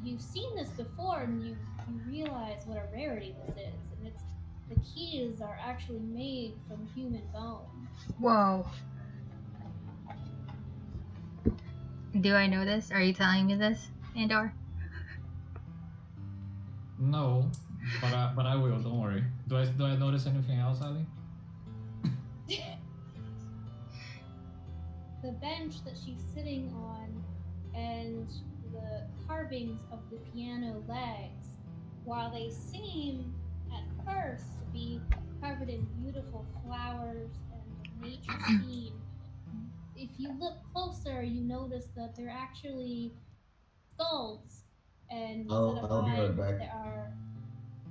Speaker 2: you've seen this before and you realize what a rarity this is. And it's the keys are actually made from human bone.
Speaker 4: Whoa. Do I know this? Are you telling me this, Andor?
Speaker 5: No, but I will. Don't worry. Do I notice anything else, Ali?
Speaker 2: The bench that she's sitting on and the carvings of the piano legs, while they seem at first to be covered in beautiful flowers and a nature scene, if you look closer, you notice that they're actually skulls. And instead of
Speaker 6: I'll be right
Speaker 2: eyes,
Speaker 6: back.
Speaker 2: there are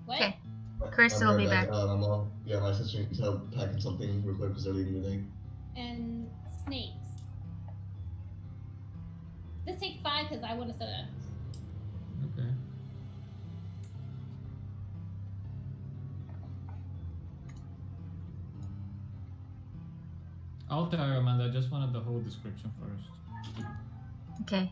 Speaker 2: what?
Speaker 4: Okay. Crystal will be back.
Speaker 6: My sister needs help packing something real quick because they're leaving today.
Speaker 2: And snakes. This takes 5 because I want to soda.
Speaker 5: Okay. I'll tell you, Amanda. I just wanted the whole description first.
Speaker 4: Okay.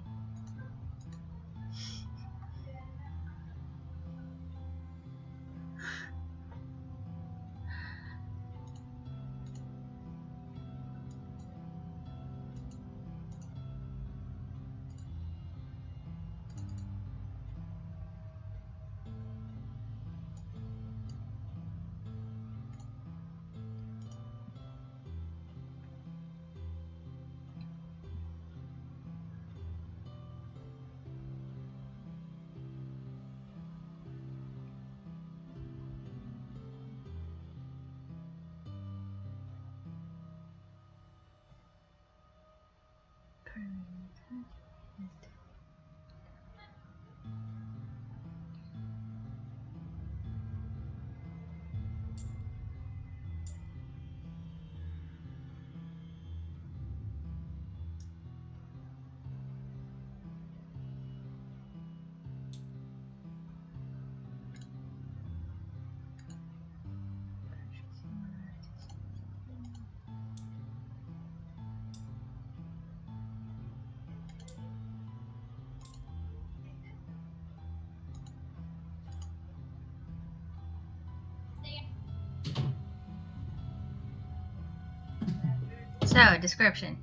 Speaker 4: So, description.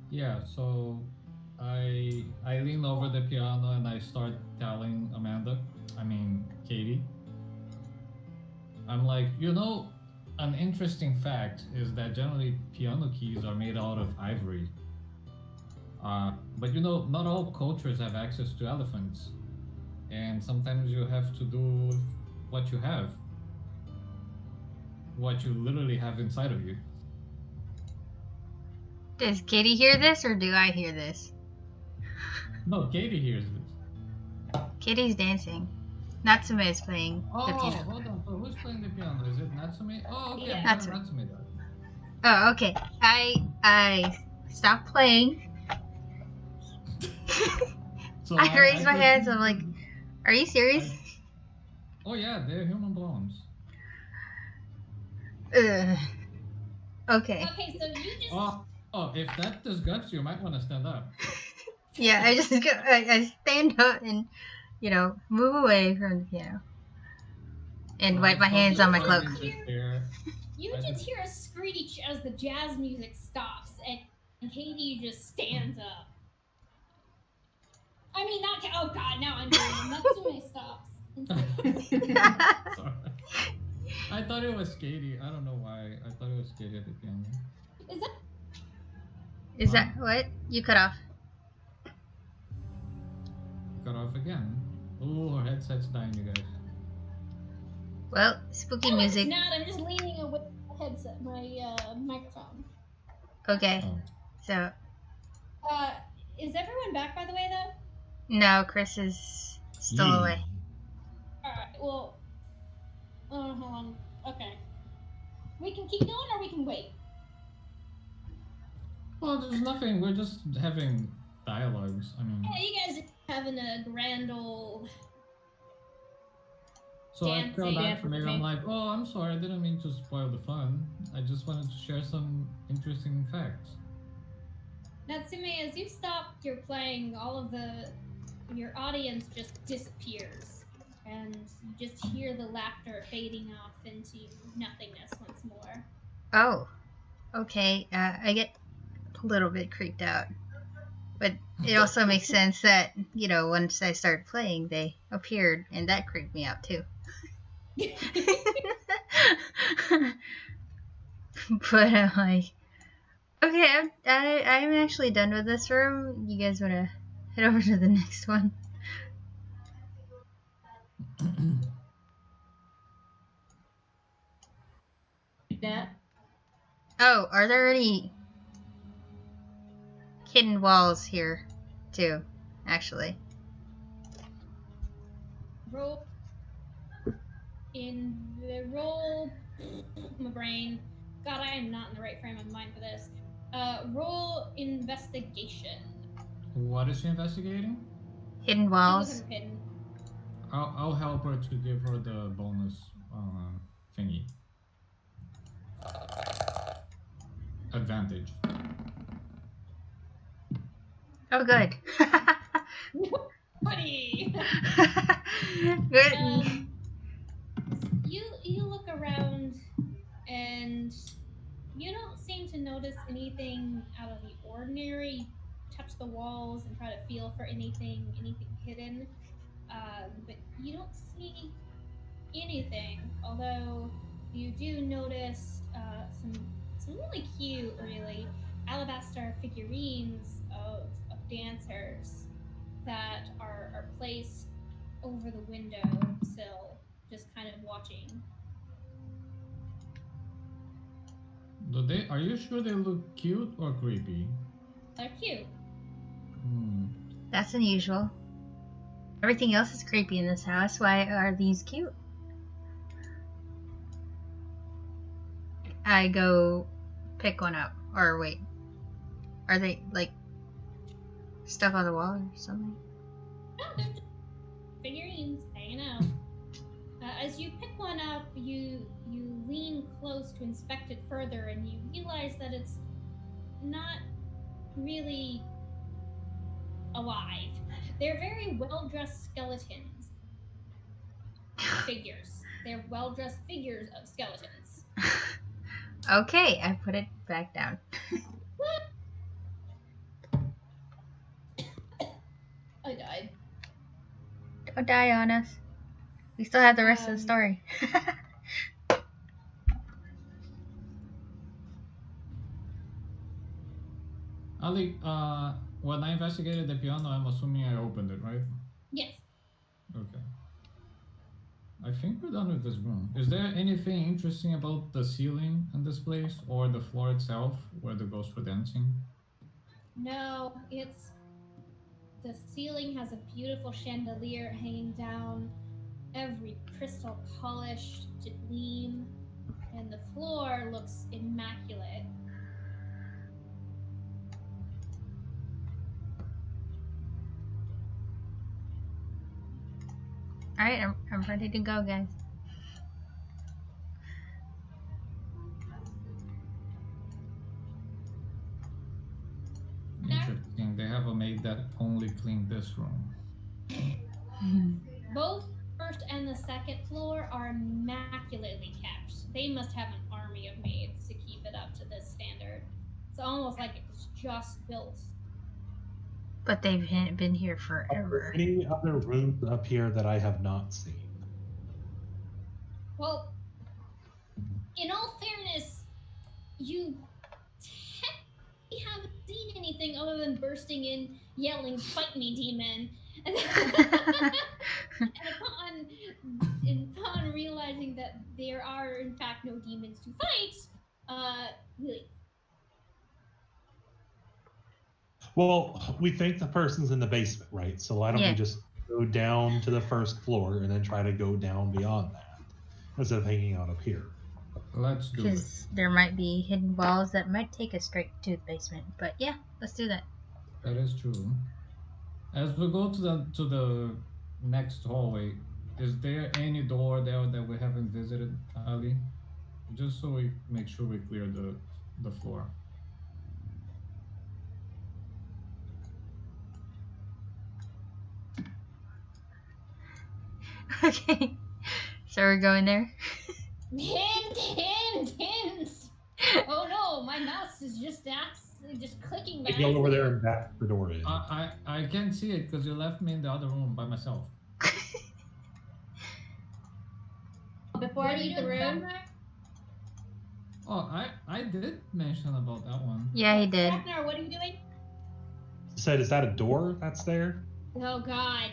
Speaker 5: Yeah, so I lean over the piano and I start telling Katie. I'm like, an interesting fact is that generally piano keys are made out of ivory. But not all cultures have access to elephants. And sometimes you have to do with what you have. What you literally have inside of you.
Speaker 4: Does Katie hear this or do I hear this?
Speaker 5: No, Katie hears this.
Speaker 4: Katie's dancing. Natsume is playing the piano.
Speaker 5: Oh, hold on. So who's playing the piano? Is it Natsume? Oh, okay.
Speaker 1: Yeah.
Speaker 5: I'm Natsume that.
Speaker 4: Oh, okay. I stopped playing.
Speaker 5: So
Speaker 4: I raised my hands. I'm like, are you serious?
Speaker 5: Oh yeah, they're human blondes.
Speaker 4: Okay.
Speaker 2: Okay, so you just.
Speaker 5: Oh, if that disgusts you, you might want to stand up.
Speaker 4: Yeah, I stand up and, move away from the piano. And wipe my hands on my cloak.
Speaker 2: You just hear a screech as the jazz music stops, and Katie just stands up. I mean, not. Oh God, now I'm doing it. Natsume stops.
Speaker 5: Sorry. I thought it was Katie. I don't know why. I thought it was Katie at the piano.
Speaker 4: Is that what? You cut off.
Speaker 5: Cut off again. Oh, her headset's dying, you guys.
Speaker 4: Well, spooky music.
Speaker 2: It's not. I'm just leaning away from my headset, my microphone.
Speaker 4: Okay.
Speaker 5: Oh.
Speaker 4: So.
Speaker 2: Is everyone back, by the way, though?
Speaker 4: No, Chris is still away.
Speaker 2: Alright, well. Hold on. Okay. We can keep going or we can wait?
Speaker 5: Well, there's nothing. We're just having dialogues.
Speaker 2: Yeah, you guys are having a grand old.
Speaker 5: So I tell that to me, I'm like, oh, I'm sorry, I didn't mean to spoil the fun. I just wanted to share some interesting facts.
Speaker 2: Natsume, as you stop your playing, all of your audience just disappears. And you just hear the laughter fading off into nothingness once more.
Speaker 4: Oh. Okay. I get a little bit creeped out. But it also makes sense that, once I started playing, they appeared, and that creeped me out too. But I'm like, okay, I'm actually done with this room. You guys want to head over to the next one?
Speaker 1: That.
Speaker 4: Oh, are there any hidden walls here, too? Actually.
Speaker 2: Roll. My brain. God, I am not in the right frame of mind for this. Roll investigation.
Speaker 5: What is she investigating?
Speaker 4: Hidden walls.
Speaker 2: Hidden.
Speaker 5: I'll help her to give her the bonus thingy. Advantage.
Speaker 4: Oh, good.
Speaker 2: Buddy.
Speaker 4: Good.
Speaker 2: You look around and you don't seem to notice anything out of the ordinary. You touch the walls and try to feel for anything hidden, but you don't see anything. Although you do notice some really cute, really alabaster figurines of dancers that are placed over the window sill, just kind of watching.
Speaker 5: Are you sure they look cute or creepy?
Speaker 2: They're cute.
Speaker 4: That's unusual. Everything else is creepy in this house. Why are these cute? I go pick one up. Or wait. Are they like stuff on the wall or something?
Speaker 2: No, they're just figurines hanging out. As you pick one up, you lean close to inspect it further, and you realize that it's not really alive. They're very well-dressed skeletons. Figures. They're well-dressed figures of skeletons.
Speaker 4: Okay, I put it back down.
Speaker 2: I died.
Speaker 4: Don't die on us. We still have the rest of the story.
Speaker 5: Ali, when I investigated the piano, I'm assuming I opened it, right?
Speaker 2: Yes.
Speaker 5: Okay. I think we're done with this room. Is there anything interesting about the ceiling in this place or the floor itself where the ghosts were dancing?
Speaker 2: No, the ceiling has a beautiful chandelier hanging down, every crystal polished to gleam, and the floor looks immaculate.
Speaker 4: Alright, I'm ready to go, guys.
Speaker 5: Interesting. They have a maid that only cleaned this room.
Speaker 2: Both first and the second floor are immaculately kept. They must have an army of maids to keep it up to this standard. It's almost like it was just built.
Speaker 4: But they've been here
Speaker 3: Are
Speaker 4: forever.
Speaker 3: there any other rooms up here that I have not seen?
Speaker 2: Well, in all fairness, you technically haven't seen anything other than bursting in, yelling, "Fight me, demon!" And upon realizing that there are, in fact, no demons to fight, leave.
Speaker 3: Well, we think the person's in the basement, right? So why don't we just go down to the first floor and then try to go down beyond that instead of hanging out up here?
Speaker 5: Let's do it.
Speaker 4: Because there might be hidden walls that might take us straight to the basement. But yeah, let's do that.
Speaker 5: That is true. As we go to the next hallway, is there any door there that we haven't visited, Ali? Just so we make sure we clear the floor.
Speaker 4: Okay. So we're going there?
Speaker 2: Hint! Oh no, my mouse is just clicking by
Speaker 3: I go over there and back the door in.
Speaker 5: I can't see it because you left me in the other room by myself.
Speaker 1: Before I leave the room.
Speaker 5: Oh, I did mention about that one.
Speaker 4: Yeah, he did.
Speaker 2: Ragnar, what are you doing?
Speaker 3: Said, is that a door that's there?
Speaker 2: Oh god.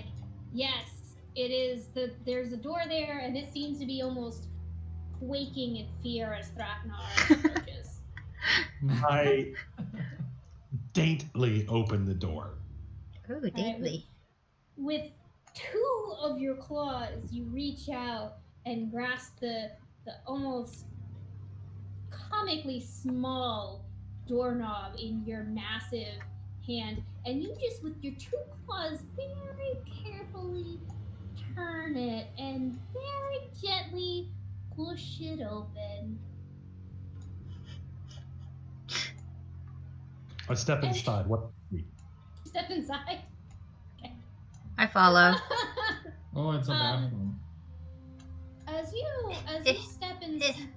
Speaker 2: Yes. It is there's a door there, and it seems to be almost quaking in fear as Ragnar approaches.
Speaker 3: I daintily open the door.
Speaker 4: Ooh, daintily.
Speaker 2: With two of your claws, you reach out and grasp the almost comically small doorknob in your massive hand, and you just, with your two claws, very carefully turn it and very gently push it open.
Speaker 3: I step inside. What?
Speaker 2: Step inside. Okay.
Speaker 4: I follow.
Speaker 5: Oh, it's a bathroom.
Speaker 2: As you step inside,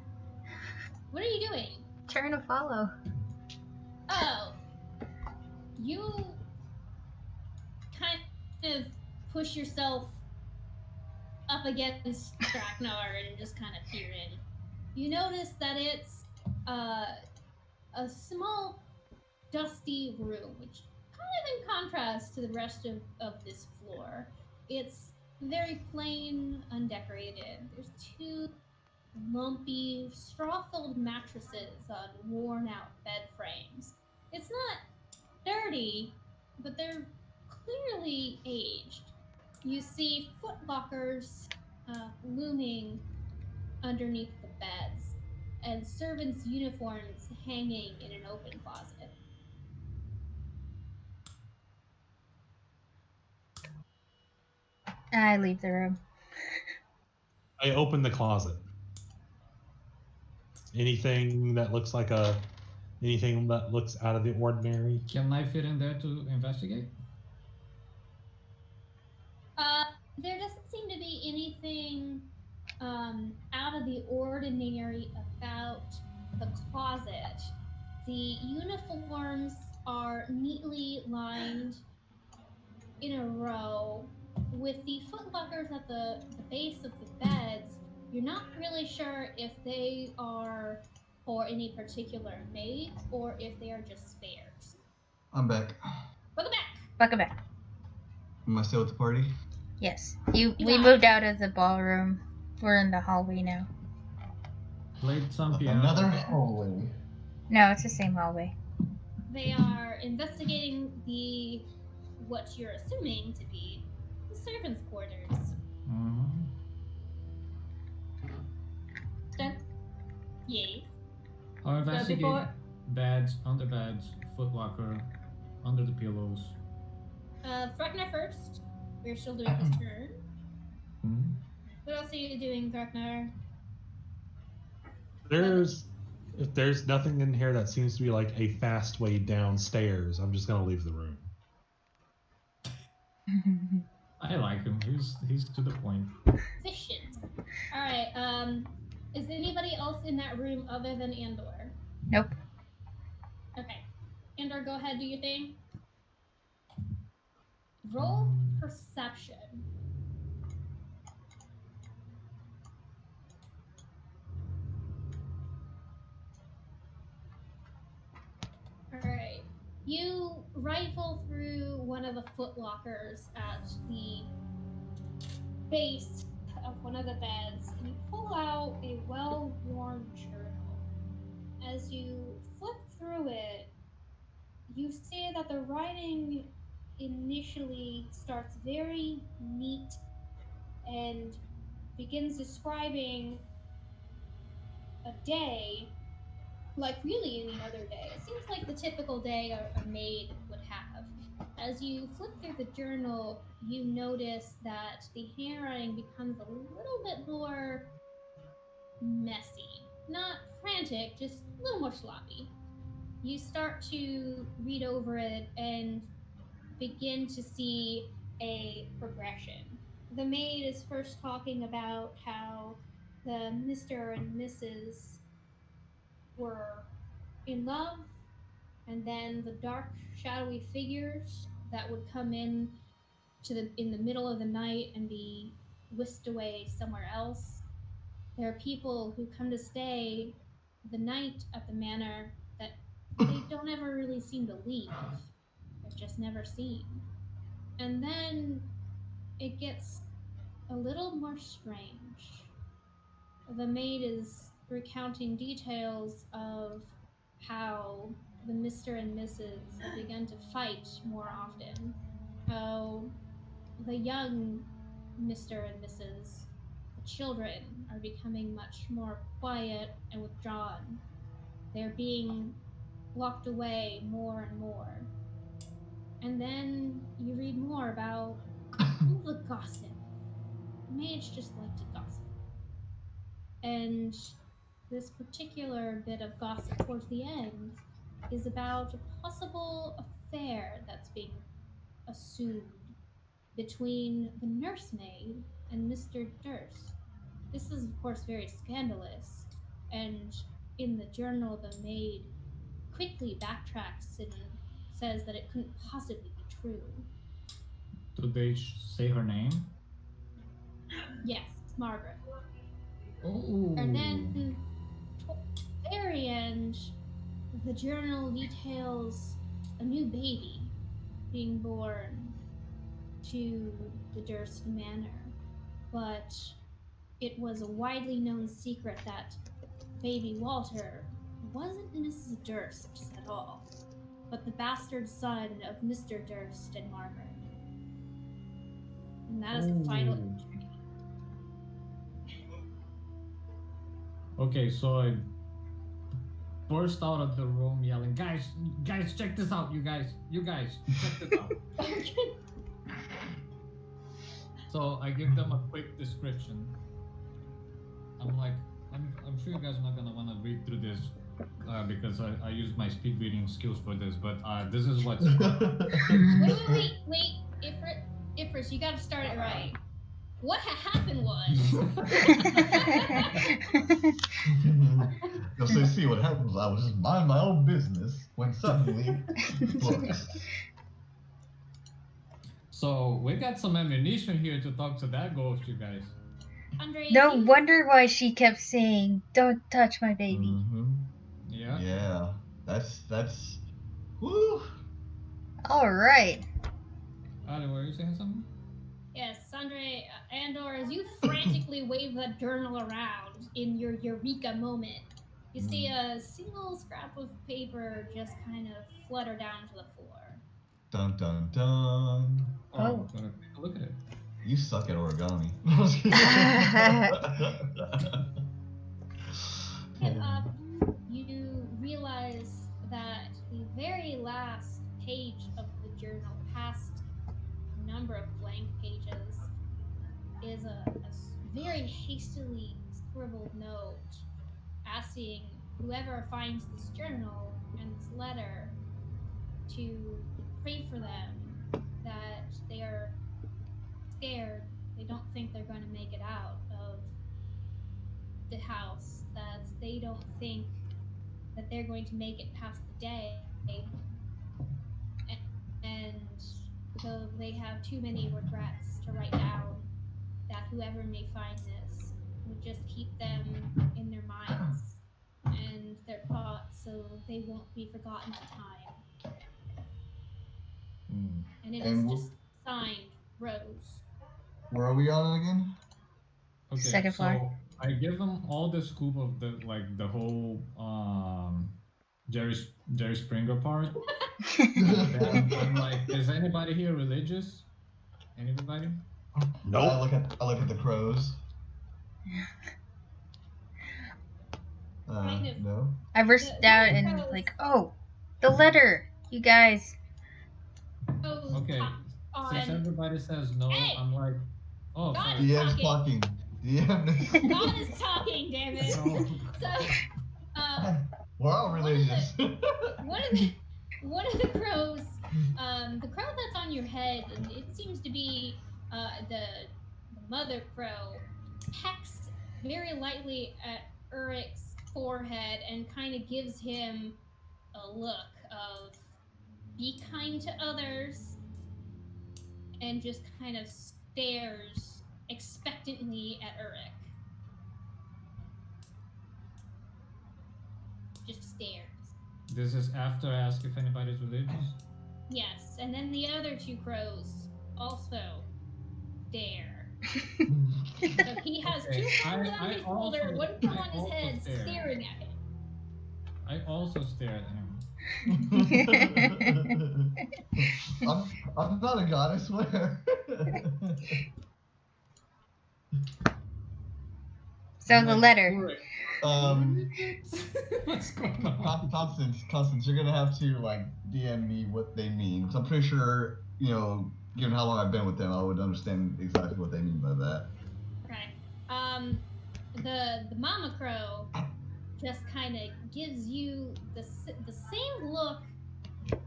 Speaker 2: what are you doing?
Speaker 4: Turn to follow.
Speaker 2: Oh, you kind of push yourself up against Ragnar and just kind of peer in. You notice that it's a small, dusty room, which kind of in contrast to the rest of this floor. It's very plain, undecorated. There's two lumpy, straw-filled mattresses on worn-out bed frames. It's not dirty, but they're clearly aged. You see footlockers looming underneath the beds, and servants' uniforms hanging in an open closet.
Speaker 4: I leave the room.
Speaker 3: I open the closet. Anything that looks like anything that looks out of the ordinary?
Speaker 5: Can I fit in there to investigate?
Speaker 2: There doesn't seem to be anything out of the ordinary about the closet. The uniforms are neatly lined in a row with the footlockers at the base of the beds. You're not really sure if they are for any particular maid or if they are just spares.
Speaker 6: I'm back.
Speaker 2: Welcome back.
Speaker 4: Welcome back.
Speaker 6: Am I still at the party?
Speaker 4: Yes. We moved out of the ballroom. We're in the hallway now.
Speaker 5: Played some piano.
Speaker 6: Another hallway.
Speaker 4: No, it's the same hallway.
Speaker 2: They are investigating what you're assuming to be the servants' quarters.
Speaker 5: Mm-hmm.
Speaker 1: Sten?
Speaker 2: Yay.
Speaker 5: I'll investigate
Speaker 1: before-
Speaker 5: beds, under beds, footlocker, under the pillows.
Speaker 2: Thraknar first. We're still doing his turn.
Speaker 5: Mm-hmm.
Speaker 2: What else are you doing, Thraknar?
Speaker 3: If there's nothing in here that seems to be like a fast way downstairs, I'm just gonna leave the room.
Speaker 5: I like him. He's to the point.
Speaker 2: Efficient. Alright, is anybody else in that room other than Andor?
Speaker 4: Nope.
Speaker 2: Okay. Andor, go ahead, do your thing. Roll perception. Alright. You rifle through one of the footlockers at the base of one of the beds and you pull out a well-worn journal. As you flip through it, you see that the writing initially starts very neat and begins describing a day like really any other day. It seems like the typical day a maid would have. As you flip through the journal, you notice that the handwriting becomes a little bit more messy. Not frantic, just a little more sloppy. You start to read over it and begin to see a progression. The maid is first talking about how the Mr. and Mrs. were in love, and then the dark, shadowy figures that would come in the middle of the night and be whisked away somewhere else. There are people who come to stay the night at the manor that they don't ever really seem to leave. They're just never seen. And then it gets a little more strange. The maid is recounting details of how the Mr. and Mrs. have begun to fight more often. How the young Mr. and Mrs., the children, are becoming much more quiet and withdrawn. They're being locked away more and more. And then you read more about all the gossip. Maids just like to gossip. And this particular bit of gossip towards the end is about a possible affair that's being assumed between the nursemaid and Mr. Durst. This is, of course, very scandalous, and in the journal, the maid quickly backtracks and says that it couldn't possibly be true.
Speaker 5: Do they say her name?
Speaker 2: Yes, it's Margaret.
Speaker 5: Oh.
Speaker 2: And then, at the very end, the journal details a new baby being born to the Durst Manor. But it was a widely known secret that baby Walter wasn't Mrs. Durst at all. but the bastard son of Mr. Durst and Margaret. And that is the final entry.
Speaker 5: Okay, so I burst out of the room yelling, guys, check this out, you guys, check this out. So I give them a quick description. I'm like, I'm sure you guys are not gonna want to read through this because I use my speed reading skills for this, but this is what's.
Speaker 2: Wait, Ifris, you gotta start it right. What happened was.
Speaker 6: So see what happened was I was just minding my own business when suddenly books.
Speaker 5: So we got some ammunition here to talk to that ghost, you guys.
Speaker 2: Andre,
Speaker 4: no wonder why she kept saying, "Don't touch my baby."
Speaker 6: Mm-hmm.
Speaker 5: Yeah.
Speaker 6: Yeah. That's. Woo.
Speaker 4: All right.
Speaker 5: Ali, were you saying something?
Speaker 2: Yes, Andre, Andor, as you frantically wave that journal around in your eureka moment, you see a single scrap of paper just kind of flutter down to the floor.
Speaker 6: Dun dun dun.
Speaker 5: Oh, gonna take a look at it.
Speaker 6: You suck at origami.
Speaker 2: You realize that the very last page of the journal, past a number of blank pages, is a very hastily scribbled note asking whoever finds this journal and this letter to pray for them, that they are scared. They don't think they're going to make it out of the house, that they don't think that they're going to make it past the day, and though they have too many regrets to write down, that whoever may find this would just keep them in their minds and their thoughts so they won't be forgotten to time. And it is just signed Rose.
Speaker 6: Where are we on again?
Speaker 5: Okay,
Speaker 4: second floor.
Speaker 5: So I give them all the scoop of the whole Jerry Springer part. Then I'm like, is anybody here religious? Anybody?
Speaker 3: Nope.
Speaker 6: I look at the crows. No.
Speaker 4: I burst out and like, oh, the letter, you guys.
Speaker 5: Okay. Since everybody says no, I'm like, oh,
Speaker 2: God
Speaker 5: sorry.
Speaker 6: DM's talking.
Speaker 2: God is talking, damn it. So,
Speaker 6: we're all religious.
Speaker 2: One of the crows, the crow that's on your head, and it seems to be the mother crow, pecks very lightly at Urik's forehead and kind of gives him a look of be kind to others, and just kind of stares expectantly at Urik. Just stares.
Speaker 5: This is after I ask if anybody's religious?
Speaker 2: Yes, and then the other two crows also stare. So he has two thumbs on his shoulder, one thumb on his head, staring at him.
Speaker 5: I also stare at him.
Speaker 6: I'm not a god, I swear.
Speaker 4: So the letter.
Speaker 5: What's going on?
Speaker 6: Constance, you're gonna have to like DM me what they mean. So I'm pretty sure, given how long I've been with them, I would understand exactly what they mean by that.
Speaker 2: Okay. The mama crow just kind of gives you the same look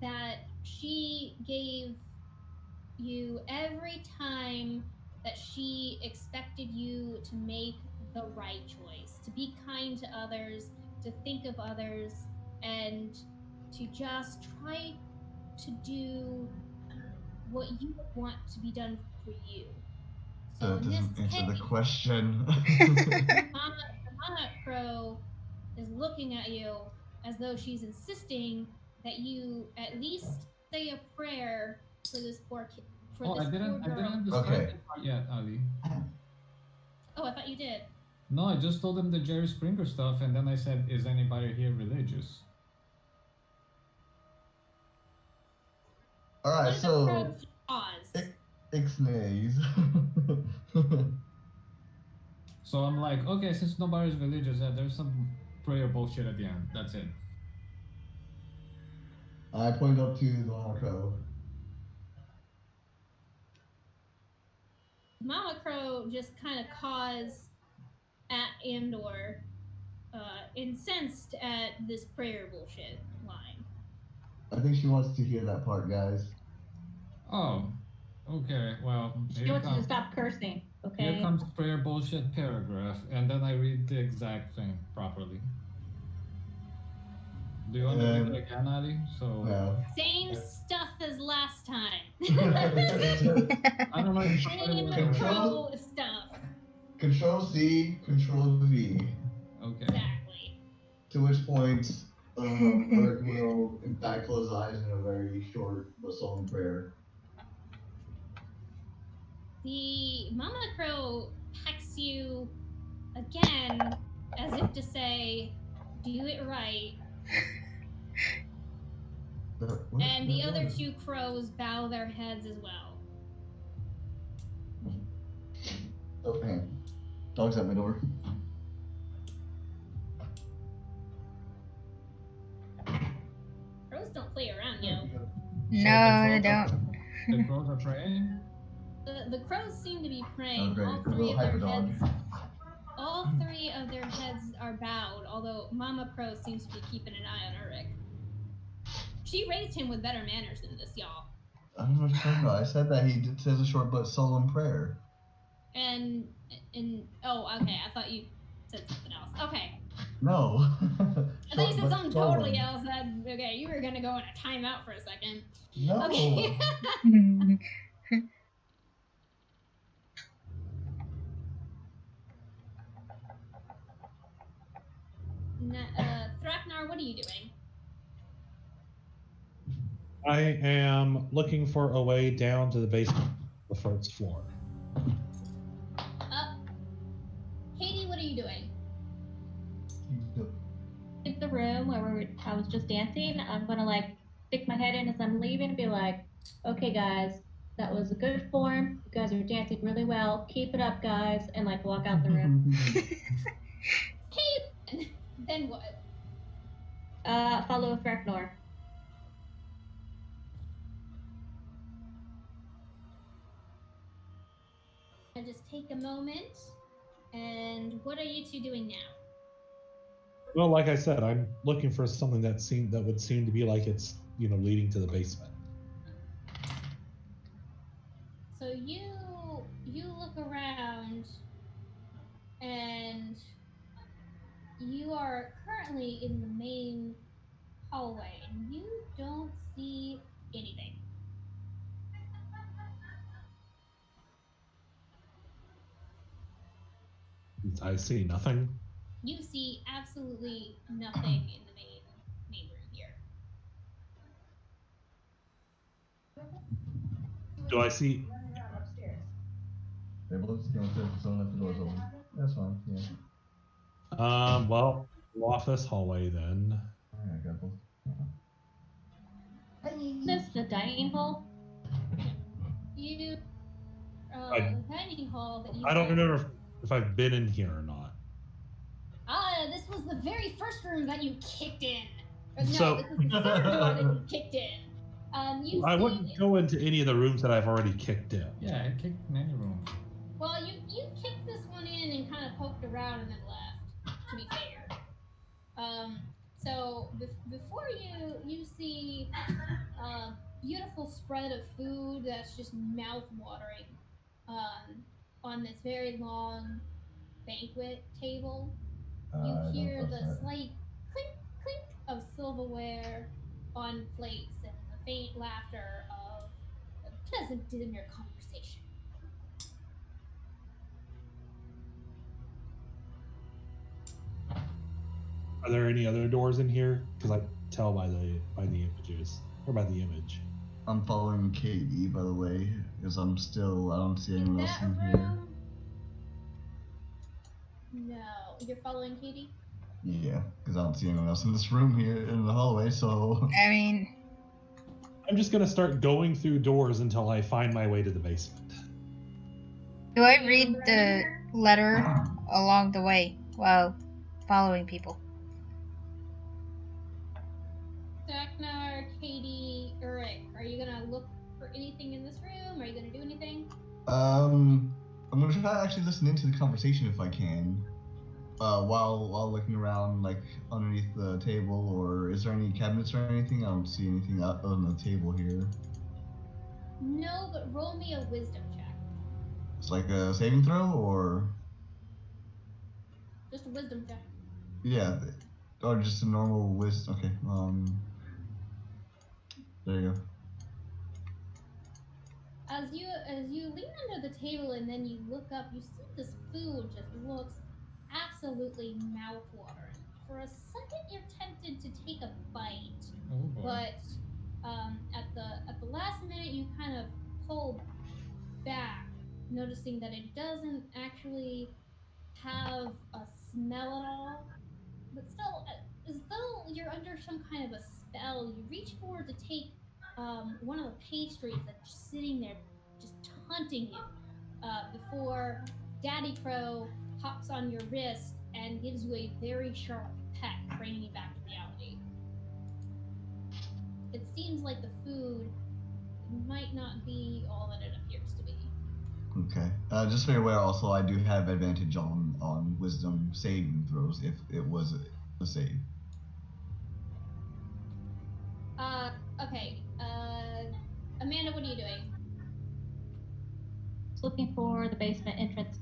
Speaker 2: that she gave you every time that she expected you to make the right choice, to be kind to others, to think of others, and to just try to do what you want to be done for you. So
Speaker 6: that
Speaker 2: in this
Speaker 6: doesn't answer
Speaker 2: case,
Speaker 6: the question.
Speaker 2: the mama crow is looking at you as though she's insisting that you at least say a prayer for this poor kid.
Speaker 5: I didn't describe that part yet, Ali.
Speaker 2: Oh, I thought you did.
Speaker 5: No, I just told them the Jerry Springer stuff, and then I said, is anybody here religious?
Speaker 6: Alright,
Speaker 2: One of the
Speaker 6: so
Speaker 2: crows paused.
Speaker 6: Ixnays.
Speaker 5: So I'm like, okay, since nobody's religious, there's some prayer bullshit at the end. That's it.
Speaker 6: I point up to the Mama Crow.
Speaker 2: Mama Crow just kind of caws at Andor, incensed at this prayer bullshit line.
Speaker 6: I think she wants to hear that part, guys.
Speaker 5: Oh, okay. Well,
Speaker 1: She wants you to stop cursing, okay?
Speaker 5: Here comes prayer bullshit paragraph, and then I read the exact thing properly. Do you want to read it again, Ali? So
Speaker 6: No.
Speaker 2: Same stuff as last time.
Speaker 5: I don't know.
Speaker 2: Same crow stuff.
Speaker 6: Control C, Control V.
Speaker 5: Okay.
Speaker 2: Exactly.
Speaker 6: To which point, Eric will in fact close his eyes in a very short but solemn prayer.
Speaker 2: The Mama Crow pecks you again, as if to say, "Do it right." And the other two crows bow their heads as well.
Speaker 6: Oh man, dog's at my door.
Speaker 2: Crows don't play around, yo.
Speaker 4: No, they don't.
Speaker 5: The crows are praying?
Speaker 2: The crows seem to be praying.
Speaker 6: Oh, great.
Speaker 2: All three of their heads are bowed, although Mama Crow seems to be keeping an eye on Uruk. She raised him with better manners than this, y'all.
Speaker 6: I don't know what you're talking about. I said that he says a short but solemn prayer.
Speaker 2: And oh, okay. I thought you said something else. Okay.
Speaker 6: No.
Speaker 2: I thought you said something totally else. Okay, you were gonna go on a timeout for a second.
Speaker 6: No.
Speaker 2: Okay. Thraknar, what are you doing?
Speaker 3: I am looking for a way down to the basement, the first floor.
Speaker 2: Katie, what are you doing?
Speaker 1: In the room where I was just dancing, I'm gonna like stick my head in as I'm leaving and be like, okay guys, that was a good form. You guys are dancing really well. Keep it up, guys, and like walk out the room.
Speaker 2: Hey, then what?
Speaker 1: Follow Thraknar.
Speaker 2: I'll just take a moment. And what are you two doing now?
Speaker 3: Well, like I said, I'm looking for something that would seem to be like it's leading to the basement.
Speaker 2: So you look around, and you are currently in the main hallway, and you don't see anything.
Speaker 3: I see nothing.
Speaker 2: You see absolutely nothing in the main room here.
Speaker 3: Do I see?
Speaker 6: They're both going to someone left the doors open. That's fine, yeah.
Speaker 3: Well, go off this hallway then.
Speaker 6: Alright, I got both.
Speaker 1: This the dining hall?
Speaker 2: You the dining hall that you
Speaker 3: I don't remember if I've been in here or not.
Speaker 2: This was the very first room that you kicked in. No,
Speaker 3: So-
Speaker 2: this is the third door that you kicked in.
Speaker 3: I wouldn't go into any of the rooms that I've already kicked in.
Speaker 5: Yeah, I kicked many rooms.
Speaker 2: Well, you kicked this one in and kind of poked around and then left, to be fair. So before you see a beautiful spread of food that's just mouth-watering on this very long banquet table. You hear the slight clink, clink of silverware on plates and the faint laughter of a pleasant dinner conversation.
Speaker 3: Are there any other doors in here? Because I can tell by the images or by the image.
Speaker 6: I'm following Katie, by the way, because I don't see anyone else in here.
Speaker 2: Room? No, you're following Katie?
Speaker 6: Yeah, because I don't see anyone else in this room here in the hallway, so.
Speaker 4: I mean,
Speaker 3: I'm just gonna start going through doors until I find my way to the basement.
Speaker 4: Do I read the letter along the way while following people?
Speaker 2: Daknar, Katie, Urich, are you gonna look for anything in this room? Are you gonna do anything?
Speaker 6: I'm gonna try to actually listen into the conversation if I can. While looking around, like underneath the table, or is there any cabinets or anything? I don't see anything out on the table here.
Speaker 2: No, but roll me a wisdom check.
Speaker 6: It's like a saving throw, or
Speaker 2: Just a wisdom check.
Speaker 6: yeah, or just a normal wisdom. Okay, there you go.
Speaker 2: As you lean under the table and then you look up, you see this food just looks absolutely mouthwatering. For a second, you're tempted to take a bite, but at the last minute, you kind of pull back, noticing that it doesn't actually have a smell at all. But still, as though you're under some kind of a spell, you reach forward to take one of the pastries that's just sitting there, just taunting you, before Daddy Crow hops on your wrist and gives you a very sharp peck, bringing you back to reality. It seems like the food might not be all that it appears to be.
Speaker 6: Okay. Just so you're aware, also, I do have advantage on wisdom saving throws if it was a save.
Speaker 2: Okay. Amanda, what are you doing?
Speaker 1: Just looking for the basement entrance.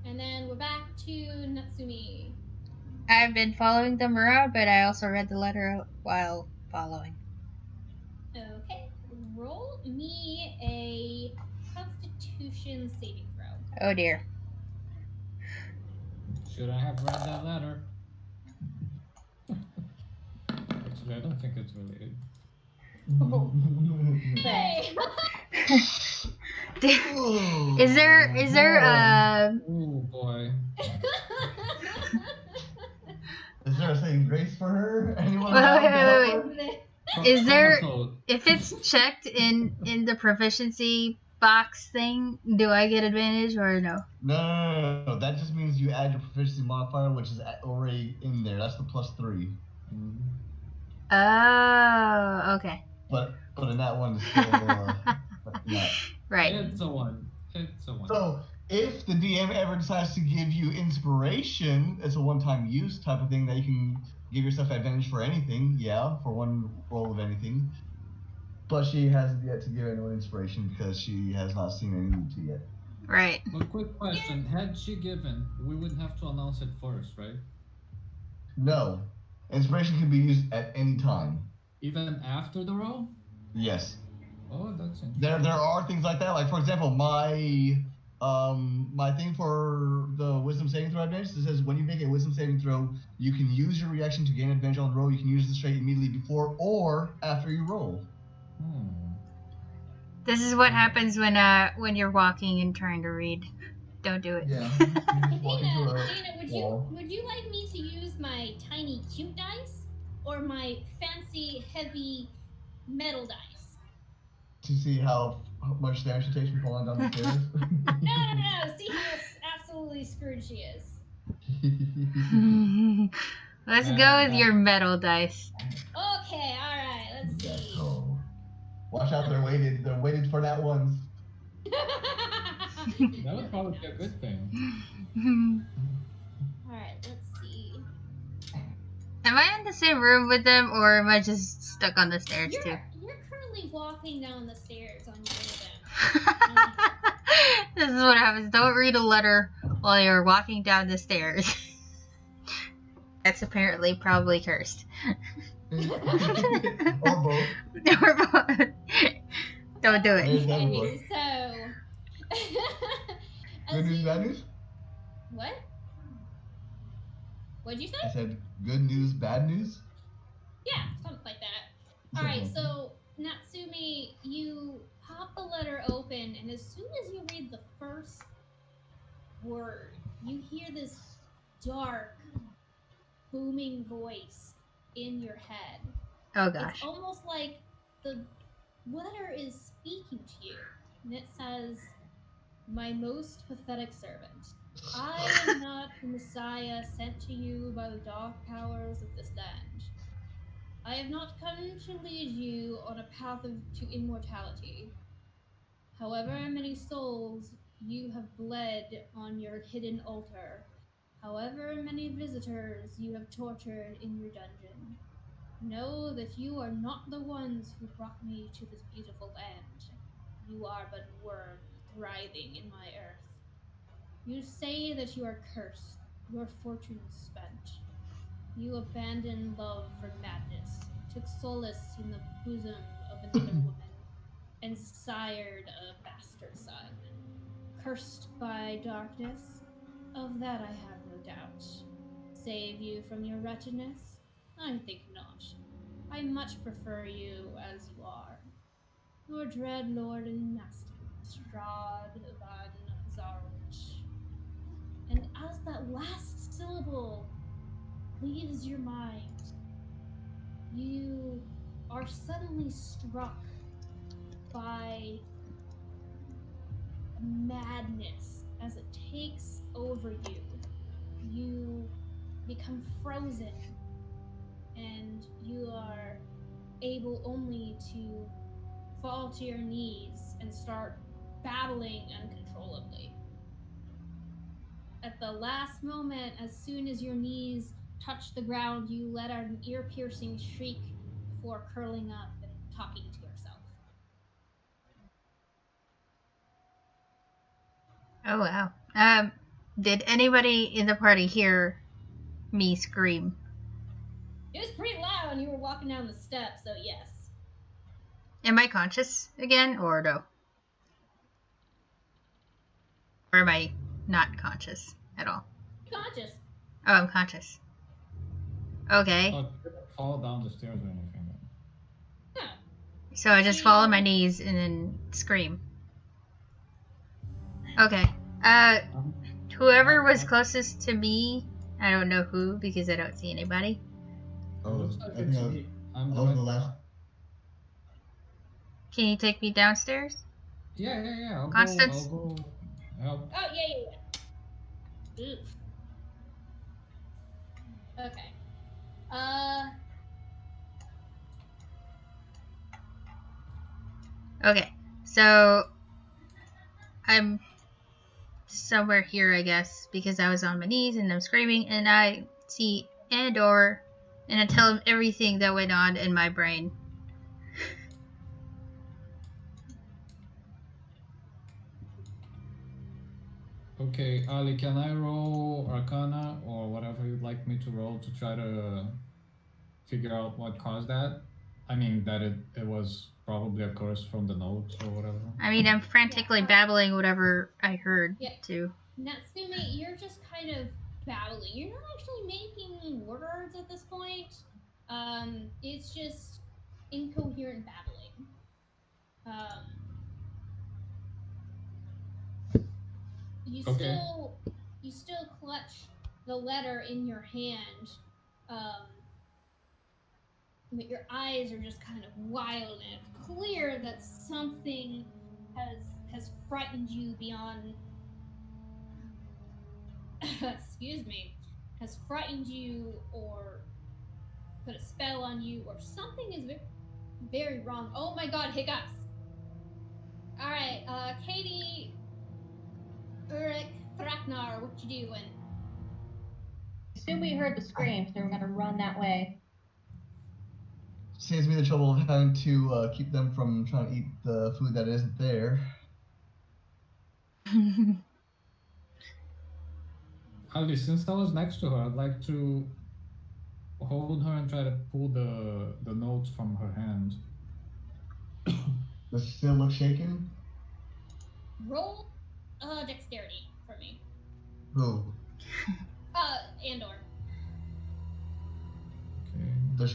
Speaker 2: And then we're back to Natsumi.
Speaker 4: I've been following them around, but I also read the letter while following.
Speaker 2: Okay. Roll me a Constitution saving throw.
Speaker 4: Oh dear.
Speaker 5: Should I have read that letter? Actually, I don't think it's related.
Speaker 2: Hey!
Speaker 4: Is there
Speaker 5: Oh boy.
Speaker 6: Is there a saving grace for her? Anyone?
Speaker 4: Wait. Is there, if it's checked in the proficiency box thing, do I get advantage or no?
Speaker 6: No. That just means you add your proficiency modifier, which is already in there. That's the +3.
Speaker 4: Oh, okay.
Speaker 6: But in that one, it's still not.
Speaker 4: Right.
Speaker 5: It's a 1.
Speaker 6: So if the DM ever decides to give you inspiration, it's a one-time use type of thing that you can give yourself advantage for anything. Yeah, for one roll of anything. But she hasn't yet to give anyone inspiration because she has not seen any need to yet.
Speaker 4: Right.
Speaker 5: But quick question: had she given, we would have to announce it first, right?
Speaker 6: No, inspiration can be used at any time.
Speaker 5: Even after the roll?
Speaker 6: Yes.
Speaker 5: Oh, that's interesting.
Speaker 6: There are things like that. Like, for example, my thing for the wisdom saving throw advantage, it says when you make a wisdom saving throw, you can use your reaction to gain advantage on the roll. You can use the trait immediately before or after you roll.
Speaker 4: This is what happens when you're walking and trying to read. Don't do it.
Speaker 6: Yeah.
Speaker 2: Dana, would you like me to use my tiny cute dice or my fancy heavy metal dice?
Speaker 6: To see how much damage she takes from falling down the stairs?
Speaker 2: No. See how absolutely screwed she is.
Speaker 4: Let's go with your metal dice.
Speaker 2: Okay, alright, let's see.
Speaker 6: So, watch out, they're waiting for that one.
Speaker 5: That would probably be a good thing.
Speaker 2: Alright, let's see.
Speaker 4: Am I in the same room with them, or am I just stuck on the stairs too?
Speaker 2: You're currently walking down the stairs on your way down.
Speaker 4: This is what happens. Don't read a letter while you're walking down the stairs. That's apparently probably cursed.
Speaker 6: Or both.
Speaker 4: Or both. Don't do it.
Speaker 2: Okay, so...
Speaker 6: Good news, bad news?
Speaker 2: What? What'd you say?
Speaker 6: I said good news, bad news?
Speaker 2: Yeah, something like that. Alright, so Natsumi, you pop the letter open, and as soon as you read the first word, you hear this dark, booming voice in your head.
Speaker 4: Oh gosh.
Speaker 2: It's almost like the letter is speaking to you, and it says, "My most pathetic servant, I am not the Messiah sent to you by the dark powers of this land. I have not come to lead you on a path to immortality. However many souls you have bled on your hidden altar, however many visitors you have tortured in your dungeon, know that you are not the ones who brought me to this beautiful land. You are but worm thriving in my earth. You say that you are cursed, your fortune spent. You abandoned love for madness, took solace in the bosom of another woman, and sired a bastard son. Cursed by darkness? Of that I have no doubt. Save you from your wretchedness? I think not. I much prefer you as you are. Your dread lord and master, Strahd van Zarch. And as that last syllable leaves your mind, you are suddenly struck by madness as it takes over you. You become frozen and you are able only to fall to your knees and start babbling uncontrollably. At the last moment, as soon as your knees touch the ground, you let out an ear-piercing shriek before curling up and talking to yourself.
Speaker 4: Oh wow. Did anybody in the party hear me scream?
Speaker 2: It was pretty loud and you were walking down the steps, so yes.
Speaker 4: Am I conscious again, or no? Or am I not conscious at all?
Speaker 2: Conscious.
Speaker 4: Oh, I'm conscious. Okay.
Speaker 5: Oh, you didn't fall down the stairs or anything.
Speaker 2: No.
Speaker 4: So I just fall on my knees and then scream. Okay. Whoever was closest to me, I don't know who because I don't see anybody.
Speaker 6: Oh, I think I was the last.
Speaker 4: Can you take me downstairs?
Speaker 5: Yeah. I'll
Speaker 4: Constance?
Speaker 5: go help.
Speaker 2: Oh, yeah. Oof. Okay.
Speaker 4: Okay. So I'm somewhere here, I guess, because I was on my knees and I'm screaming, and I see Andor, and I tell him everything that went on in my brain.
Speaker 5: Okay, Ali, can I roll Arcana or whatever you'd like me to roll to try to figure out what caused that? I mean, that it was probably a curse from the notes or whatever.
Speaker 4: I mean, I'm frantically babbling whatever I heard, too.
Speaker 2: Natsume, you're just kind of babbling. You're not actually making words at this point. It's just incoherent babbling. You still clutch the letter in your hand, but your eyes are just kind of wild, and it's clear that something has frightened you beyond. Excuse me, has frightened you or put a spell on you, or something is very, very wrong. Oh my God, hiccups! All right, Katie, Ulrich, Thraknar, what you doing?
Speaker 1: I assume we heard the screams, so we're gonna run that way.
Speaker 6: Saves me the trouble of having to keep them from trying to eat the food that isn't there.
Speaker 5: Ali, since I was next to her, I'd like to hold her and try to pull the notes from her hand.
Speaker 6: Does she still look shaken?
Speaker 2: Roll dexterity for me.
Speaker 6: Who?
Speaker 2: Andor.
Speaker 6: Okay. Does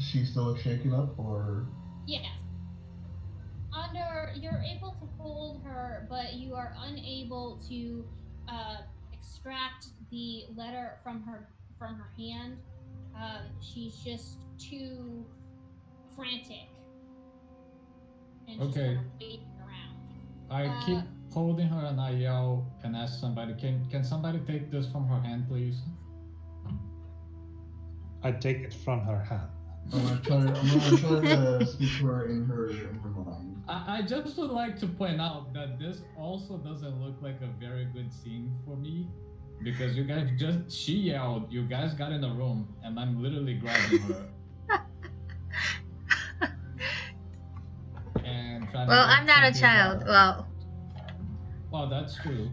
Speaker 6: she still look shaken up, or?
Speaker 2: Yes. Andor, you're able to hold her, but you are unable to extract the letter from her hand. She's just too frantic And she's
Speaker 5: Okay.
Speaker 2: kind of waiting around.
Speaker 5: I keep holding her and I yell and ask somebody, can somebody take this from her hand, please?
Speaker 3: I take it from her hand.
Speaker 6: I'm gonna try to speak to her in her mind.
Speaker 5: I just would like to point out that this also doesn't look like a very good scene for me. Because you guys she yelled, you guys got in the room, and I'm literally grabbing her. And trying
Speaker 4: Well,
Speaker 5: to get
Speaker 4: I'm not a
Speaker 5: something
Speaker 4: child.
Speaker 5: out.
Speaker 4: Well,
Speaker 5: that's true.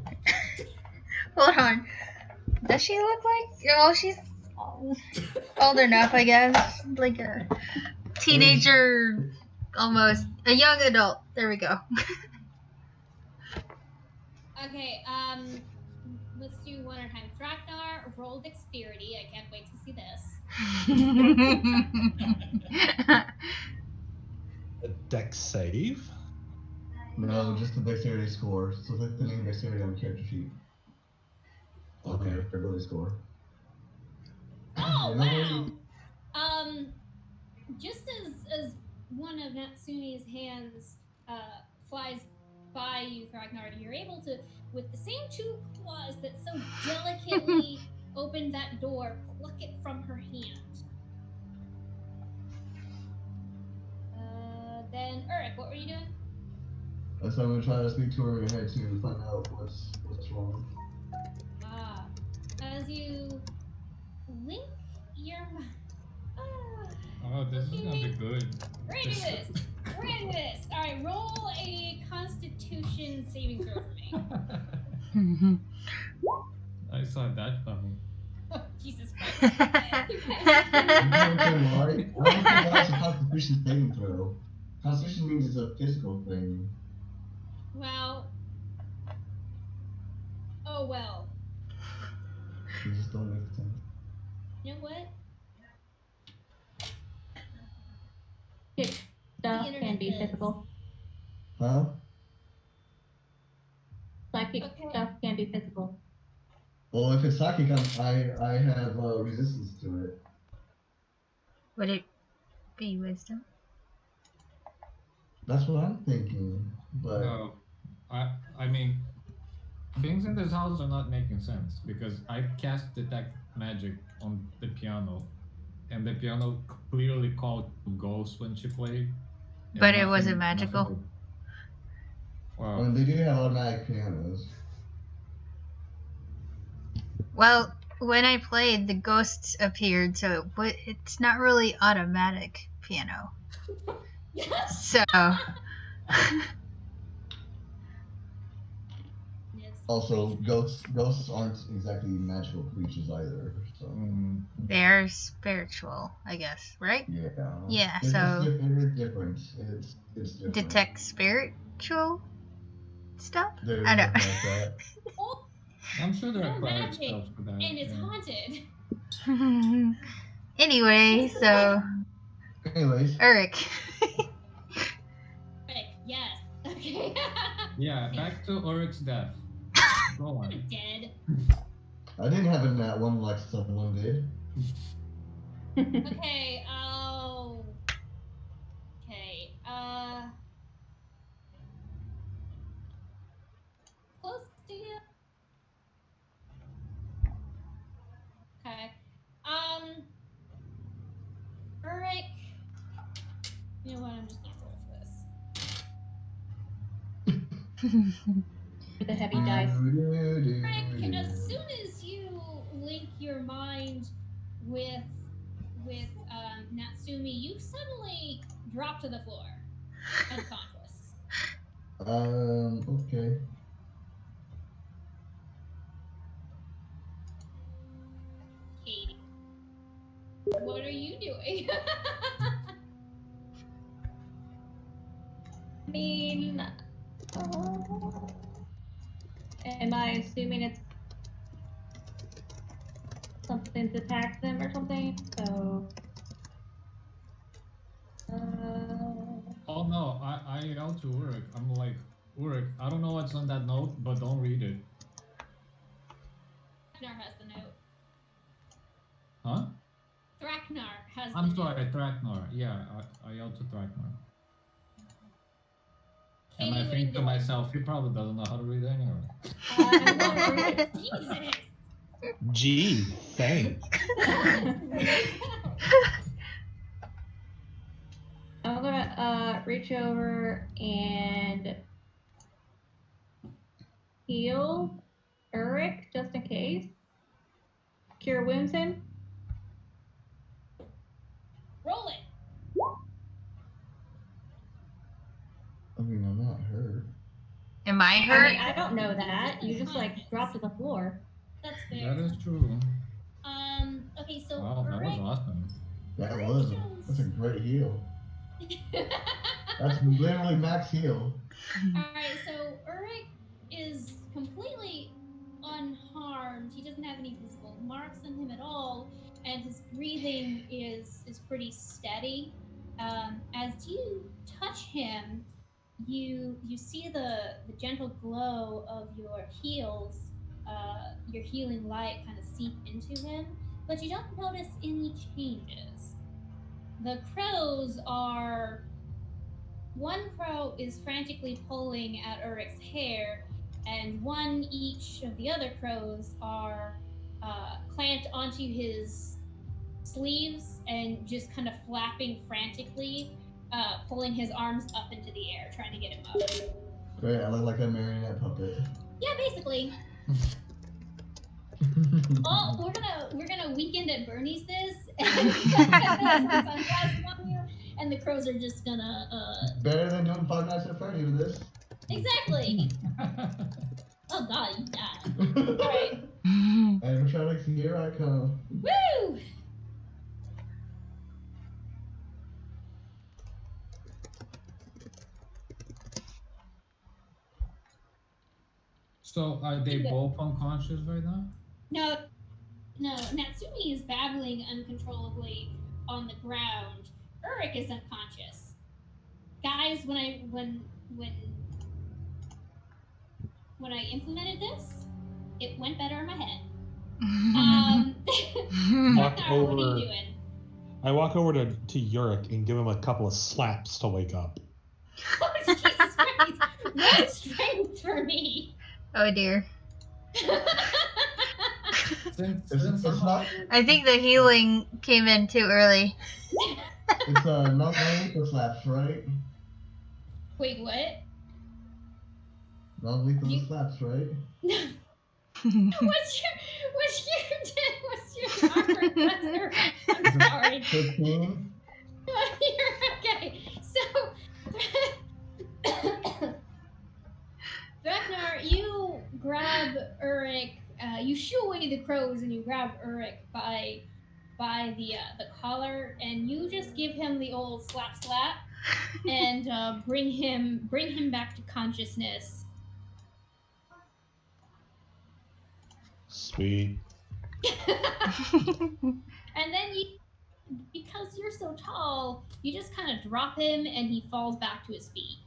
Speaker 4: hold on. Does she look like? Well, she's old enough, I guess. Like a teenager, almost a young adult. There we go.
Speaker 2: Okay, let's do one at a time. Thraknar, roll dexterity. I can't wait to see this.
Speaker 3: A dex save?
Speaker 6: No, just the dexterity score. So click the name dexterity on the character sheet.
Speaker 3: Okay.
Speaker 6: Your ability score.
Speaker 2: Oh, wow! Just as one of Natsume's hands flies by you, Thraknar, you're able to, with the same two claws that so delicately opened that door, pluck it from her hand. Then, Uruk, what were you doing?
Speaker 6: So I'm gonna try to speak to her in her head to find out what's wrong.
Speaker 2: As you link your
Speaker 5: Oh, this is gonna be good.
Speaker 2: We're gonna do this. We're gonna do this. All right, roll a Constitution saving throw for me.
Speaker 5: I saw that coming.
Speaker 2: Oh, Jesus Christ!
Speaker 6: I don't know why it's a Constitution saving throw. Constitution means it's a physical thing.
Speaker 2: Well. Oh well.
Speaker 6: You just don't make sense.
Speaker 2: You know what?
Speaker 1: Stuff can be physical.
Speaker 6: Huh?
Speaker 1: Psychic stuff can be physical.
Speaker 6: Well, if it's psychic, I have resistance to it.
Speaker 4: Would it be wisdom?
Speaker 6: That's what I'm thinking, but
Speaker 5: No, I mean, things in this house are not making sense because I cast detect magic on the piano, and the piano clearly called ghosts when she played.
Speaker 4: But it wasn't magical.
Speaker 5: Wow.
Speaker 6: I mean, they do have automatic pianos.
Speaker 4: Well, when I played, the ghosts appeared, so it's not really automatic piano. So.
Speaker 6: Also, ghosts aren't exactly magical creatures either. So
Speaker 4: They're spiritual, I guess, right?
Speaker 6: yeah.
Speaker 4: Yeah.
Speaker 6: It's
Speaker 4: So.
Speaker 6: it's different. It's different.
Speaker 4: Detect spiritual stuff.
Speaker 6: There's
Speaker 4: I know.
Speaker 6: stuff like that.
Speaker 5: I'm sure there are
Speaker 2: magic,
Speaker 5: spells for that.
Speaker 2: And it's haunted.
Speaker 4: Anyway, so.
Speaker 6: Anyways.
Speaker 4: Uruk.
Speaker 2: Yes. Okay.
Speaker 5: Yeah, back to Uruk's death. Go on.
Speaker 2: Dead.
Speaker 6: I didn't have a nat one like someone did.
Speaker 2: Okay, okay, close to you. Okay, Uruk, you know what, I'm just gonna roll for this.
Speaker 1: With the heavy dice.
Speaker 2: Uruk, as soon as you link your mind with Natsumi, you suddenly drop to the floor, unconscious.
Speaker 6: Okay.
Speaker 2: Katie, what are you doing?
Speaker 1: I mean, am I assuming it's something's attacked them or something? So.
Speaker 5: Oh no, I yelled to Uruk. I'm like, Uruk, I don't know what's on that note, but don't read it.
Speaker 2: Thraknar has the note.
Speaker 5: Huh?
Speaker 2: Thraknar has
Speaker 5: I'm
Speaker 2: the
Speaker 5: sorry,
Speaker 2: note.
Speaker 5: Thraknar. Yeah, I yelled to Thraknar. And I think to myself, he probably doesn't know how to read anyway.
Speaker 2: Jesus.
Speaker 3: Gee, thanks.
Speaker 1: I'm gonna reach over and heal Ulrich just in case. Cure wounds him.
Speaker 2: Roll it.
Speaker 6: I mean, I'm not hurt.
Speaker 4: Am I
Speaker 1: I
Speaker 4: hurt?
Speaker 1: mean, I don't know that. You just like dropped to the floor.
Speaker 2: That's fair.
Speaker 5: That is true.
Speaker 2: Okay, so
Speaker 5: Wow, that was
Speaker 2: Ulrich,
Speaker 5: awesome.
Speaker 6: That's a great heal. That's literally max heal.
Speaker 2: Alright, so Ulrich is completely unharmed. He doesn't have any visible marks on him at all, and his breathing is pretty steady. As you touch him, you see the gentle glow of your heals, your healing light kind of seep into him, but you don't notice any changes. The crows are... One crow is frantically pulling at Ulrich's hair, and one each of the other crows are clamped onto his sleeves and just kind of flapping frantically, pulling his arms up into the air, trying to get him up.
Speaker 6: Great, I look like a marionette puppet.
Speaker 2: Yeah, basically. Oh, we're gonna weekend at Bernie's this, and sunglasses on you, and the crows are just gonna
Speaker 6: Better than doing Five Nights at Freddy's with this.
Speaker 2: Exactly. Oh god, you died. Alright.
Speaker 6: Animatronics, here I come.
Speaker 2: Woo!
Speaker 5: So are they both unconscious right now?
Speaker 2: No, Natsumi is babbling uncontrollably on the ground. Ulrich is unconscious. Guys, when I implemented this, it went better in my head.
Speaker 3: Walk
Speaker 2: What are
Speaker 3: over.
Speaker 2: you doing?
Speaker 3: I walk over to Yurik and give him a couple of slaps to wake up.
Speaker 2: Oh, Jesus Christ! Roll strength for me.
Speaker 4: Oh dear.
Speaker 6: It's not.
Speaker 4: I think the healing came in too early.
Speaker 6: It's not lethal slaps, right?
Speaker 2: Wait, what?
Speaker 6: Non-lethal slaps, right?
Speaker 2: What's your armor cluster? I'm sorry.
Speaker 6: 15.
Speaker 2: Okay, so Ragnar, you grab Ulrich. You shoo away the crows, and you grab Ulrich by the collar, and you just give him the old slap, and bring him back to consciousness.
Speaker 3: Sweet.
Speaker 2: And then because you're so tall, you just kind of drop him, and he falls back to his feet.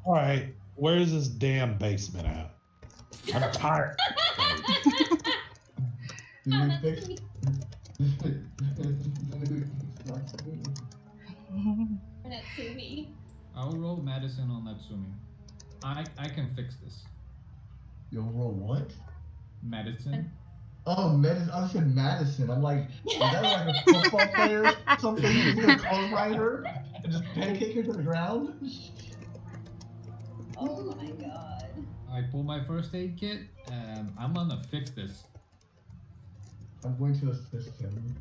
Speaker 3: All right, where's this damn basement at? I'm tired.
Speaker 2: Natsumi.
Speaker 5: I'll roll medicine on Natsumi. I can fix this.
Speaker 6: You'll roll what?
Speaker 5: Medicine.
Speaker 6: Oh, medicine. I said Madison. I'm like, is that like a football player or something? Is he a clone rider? And just pancake her to the ground?
Speaker 2: Oh my god.
Speaker 5: I pull my first aid kit, and I'm gonna fix this.
Speaker 6: I'm going to assist him.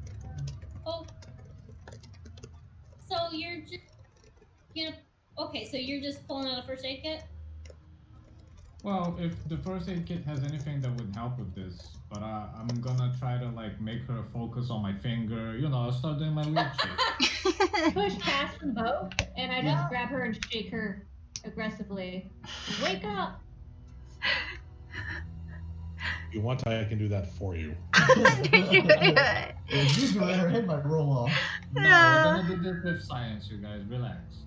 Speaker 2: Oh. So you're just okay, so you're just pulling out a first aid kit?
Speaker 5: Well, if the first aid kit has anything that would help with this, but I'm gonna try to like make her focus on my finger. You know, I'll start doing my weird shit.
Speaker 1: Push past them both, and I just grab her and shake her aggressively. Wake up!
Speaker 3: If you want, I can do that for you.
Speaker 6: If you do it, her head might roll off.
Speaker 5: No, we're gonna do this with science, you guys. Relax.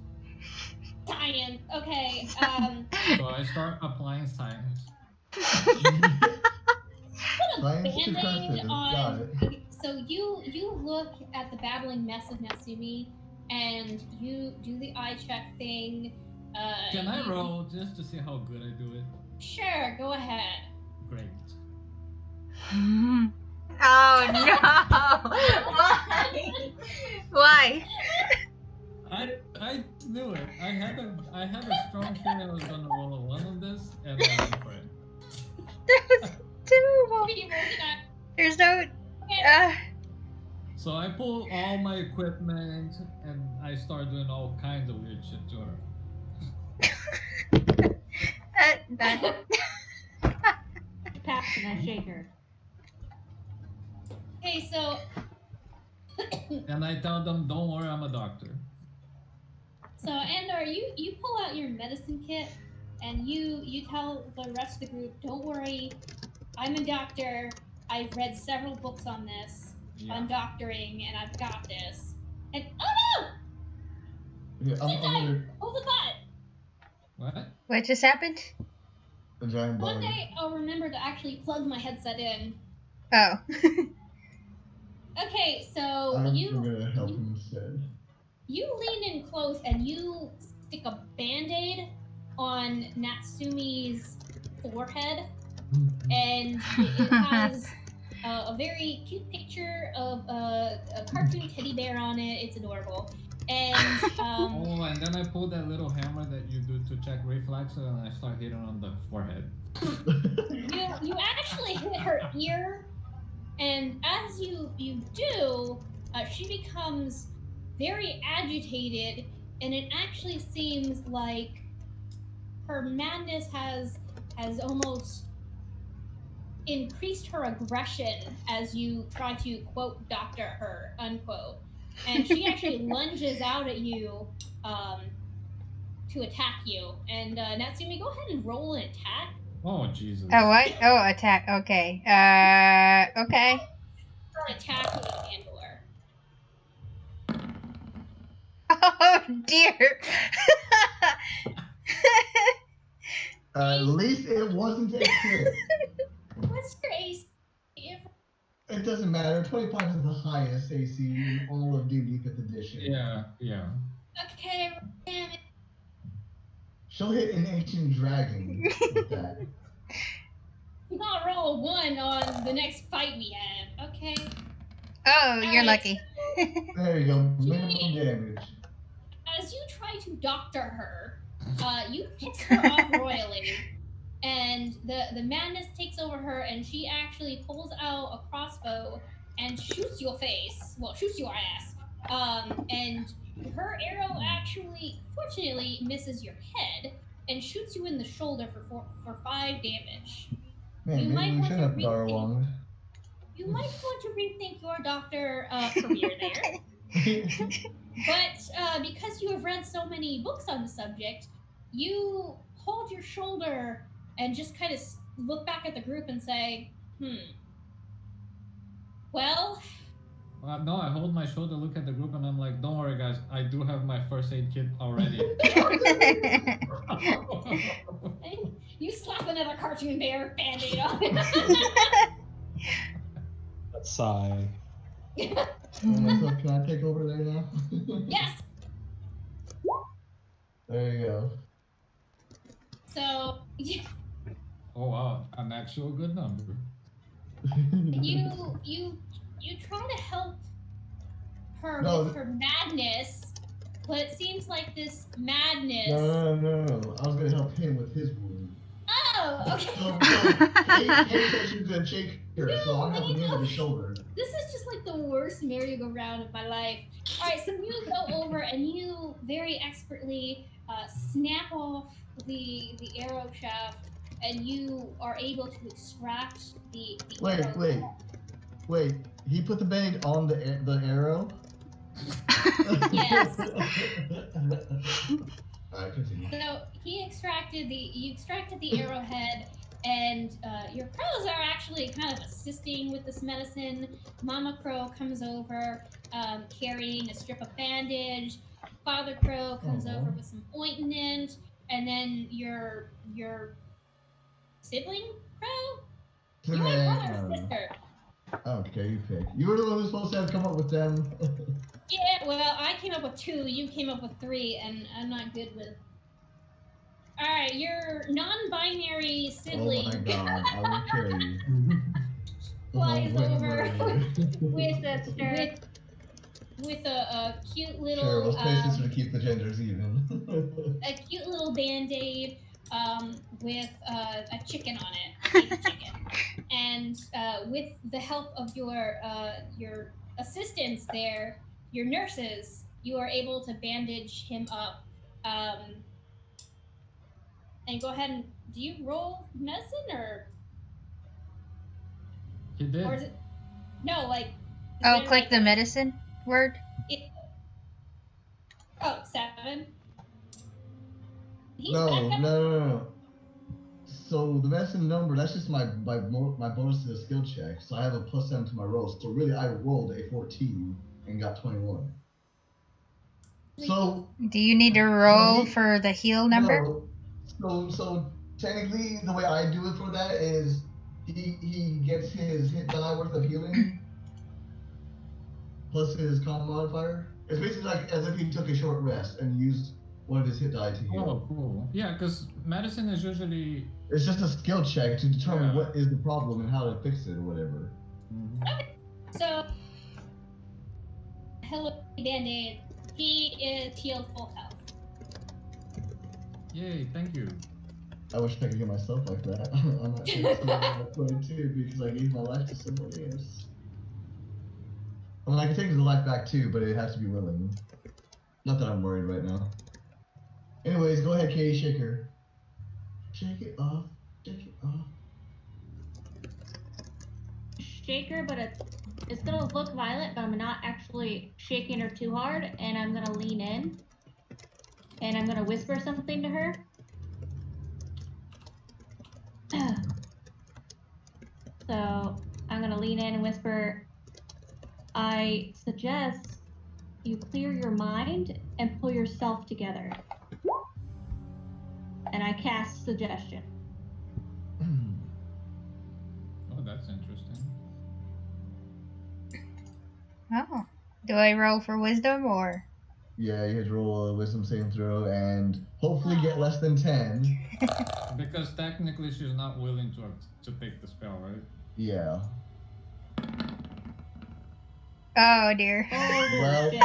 Speaker 2: Science. Okay.
Speaker 5: So I start applying science.
Speaker 6: Science to
Speaker 2: Band-aid
Speaker 6: curses. Got
Speaker 2: on.
Speaker 6: it.
Speaker 2: Okay, So you look at the babbling mess of Natsumi, and you do the eye check thing.
Speaker 5: Can I roll just to see how good I do it?
Speaker 2: Sure, go ahead.
Speaker 5: Great.
Speaker 4: Oh no! Why? Why?
Speaker 5: I knew it. I had a strong feeling I was gonna roll a 1 on this, and I went for it.
Speaker 4: That was terrible.
Speaker 2: You rolled it up.
Speaker 4: There's no.
Speaker 5: So I pull all my equipment and I start doing all kinds of weird shit to her.
Speaker 4: That.
Speaker 1: Passing that shaker.
Speaker 2: Okay, so.
Speaker 5: And I tell them, don't worry, I'm a doctor.
Speaker 2: So Andor, you pull out your medicine kit, and you tell the rest of the group, don't worry, I'm a doctor. I've read several books on this, on doctoring, and I've got this. And oh no!
Speaker 6: Yeah,
Speaker 2: Hold the butt.
Speaker 5: What?
Speaker 4: What just happened?
Speaker 6: A giant
Speaker 2: One
Speaker 6: bug.
Speaker 2: day I'll remember to actually plug my headset in.
Speaker 4: Oh.
Speaker 2: Okay, so
Speaker 6: I'm gonna help him instead.
Speaker 2: You lean in close and you stick a band-aid on Natsumi's forehead, and it has a very cute picture of a cartoon teddy bear on it. It's adorable. And
Speaker 5: and then I pull that little hammer that you do to check reflexes, and I start hitting on the forehead.
Speaker 2: you actually hit her ear, and as you do, she becomes very agitated, and it actually seems like her madness has almost increased her aggression as you try to quote doctor her, unquote. And she actually lunges out at you to attack you. And Natsumi, go ahead and roll an attack.
Speaker 5: Oh, Jesus.
Speaker 4: Oh, what? Oh, attack. Okay. Okay.
Speaker 2: Attack with Andor.
Speaker 4: Oh, dear.
Speaker 6: At least it wasn't a crit.
Speaker 2: What's your AC?
Speaker 6: It doesn't matter. 25 is the highest AC in all of D&D 5th edition.
Speaker 5: Yeah.
Speaker 2: Okay, damn it.
Speaker 6: She'll hit an ancient dragon with that.
Speaker 2: You gotta roll a 1 on the next fight we have, okay?
Speaker 4: Oh, you're lucky.
Speaker 6: There you go. Minimum damage.
Speaker 2: As you try to doctor her, you piss her off royally, and the madness takes over her, and she actually pulls out a crossbow and shoots your face. Well, shoots your ass. And her arrow actually, fortunately, misses your head and shoots you in the shoulder for 5 damage.
Speaker 6: Man, maybe we should have got along.
Speaker 2: You might want to rethink your doctor career there. But because you have read so many books on the subject, you hold your shoulder and just kind of look back at the group and say, well...
Speaker 5: No, I hold my shoulder, look at the group, and I'm like, don't worry, guys. I do have my first aid kit already.
Speaker 2: You slap another cartoon bear band-aid on.
Speaker 3: Sigh.
Speaker 6: Can I take over there now?
Speaker 2: Yes.
Speaker 6: There you go.
Speaker 2: So,
Speaker 5: oh wow, an actual good number.
Speaker 2: You try to help her with her madness, but it seems like this madness.
Speaker 6: No. I was gonna help him with his wound.
Speaker 2: Oh, okay.
Speaker 6: Kate said she was gonna shake her, so I'm helping him with his shoulder.
Speaker 2: This is just like the worst merry-go-round of my life. All right, so you go over and you very expertly snap off the arrow shaft, and you are able to extract the arrow.
Speaker 6: Wait. He put the band on the arrow?
Speaker 2: Yes.
Speaker 6: Alright, continue.
Speaker 2: So you extracted the arrowhead, and your crows are actually kind of assisting with this medicine. Mama Crow comes over carrying a strip of bandage. Father Crow comes over with some ointment, and then your sibling Crow? You have brother or sister?
Speaker 6: Okay, you pick. You were the one who's supposed to have come up with them.
Speaker 2: Yeah, well, I came up with 2, you came up with 3, and I'm not good with... Alright, your non-binary sibling...
Speaker 6: Oh my god, I will kill you.
Speaker 2: flies over
Speaker 1: with
Speaker 2: a cute little...
Speaker 6: Sure, let's place this to keep the genders even.
Speaker 2: a cute little Band-Aid with a chicken on it, a baby chicken. And with the help of your assistants there, your nurses, you are able to bandage him up. And go ahead and... Do you roll medicine, or...
Speaker 5: He did.
Speaker 2: Or is it... No, like...
Speaker 4: Oh, click the medicine word?
Speaker 2: Oh, 7. He's
Speaker 6: No.
Speaker 2: back up.
Speaker 6: So the medicine number, that's just my bonus to the skill check. So I have a +7 to my rolls. So really, I rolled a 14 and got 21. So
Speaker 4: do you need to roll for the heal number?
Speaker 6: No. So technically, the way I do it for that is he gets his hit die worth of healing plus his con modifier. It's basically like as if he took a short rest and used one of his hit die to heal.
Speaker 5: Oh, cool. Yeah, because medicine is usually...
Speaker 6: It's just a skill check to determine what is the problem and how to fix it or whatever.
Speaker 2: So, hello, Band-Aid. He is healed full health.
Speaker 5: Yay, thank you.
Speaker 6: I wish I could get myself like that. I'm not sure 22 because I gave my life to somebody else. I mean, I can take his life back too, but it has to be willing. Not that I'm worried right now. Anyways, go ahead, Katie, shake her. Shake it off. Shake it off.
Speaker 1: Shake her, but it's gonna look violent, but I'm not actually shaking her too hard, and I'm gonna lean in, and I'm gonna whisper something to her. So I'm gonna lean in and whisper, I suggest you clear your mind and pull yourself together. And I cast suggestion.
Speaker 5: Oh, that's interesting.
Speaker 4: Oh. Do I roll for wisdom or?
Speaker 6: Yeah, you have to roll a wisdom saving throw and hopefully get less than 10.
Speaker 5: Because technically she's not willing to take the spell, right?
Speaker 6: Yeah.
Speaker 4: Oh dear.
Speaker 6: Well,
Speaker 1: shit.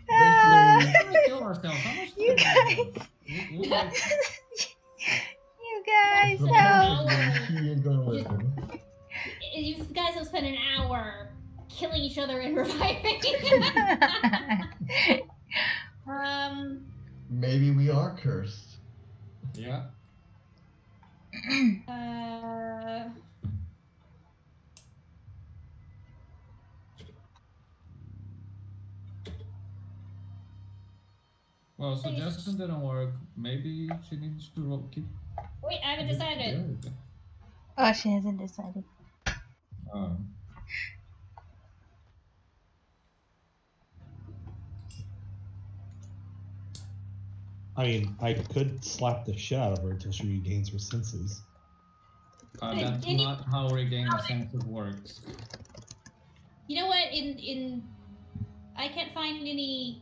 Speaker 6: basically,
Speaker 5: Kill ourselves. How much
Speaker 4: You guys.
Speaker 5: we like...
Speaker 4: You guys,
Speaker 6: the
Speaker 4: help.
Speaker 6: she is gonna listen.
Speaker 2: You guys have spent an hour killing each other and reviving.
Speaker 6: Maybe we are cursed.
Speaker 5: Yeah. Well, suggestion didn't work. Maybe she needs to keep...
Speaker 2: Wait, I haven't decided.
Speaker 4: Oh, she hasn't decided.
Speaker 3: I mean, I could slap the shit out of her until she regains her senses.
Speaker 2: Did
Speaker 5: That's
Speaker 2: you-
Speaker 5: not how regain a senses works.
Speaker 2: You know what? I can't find any.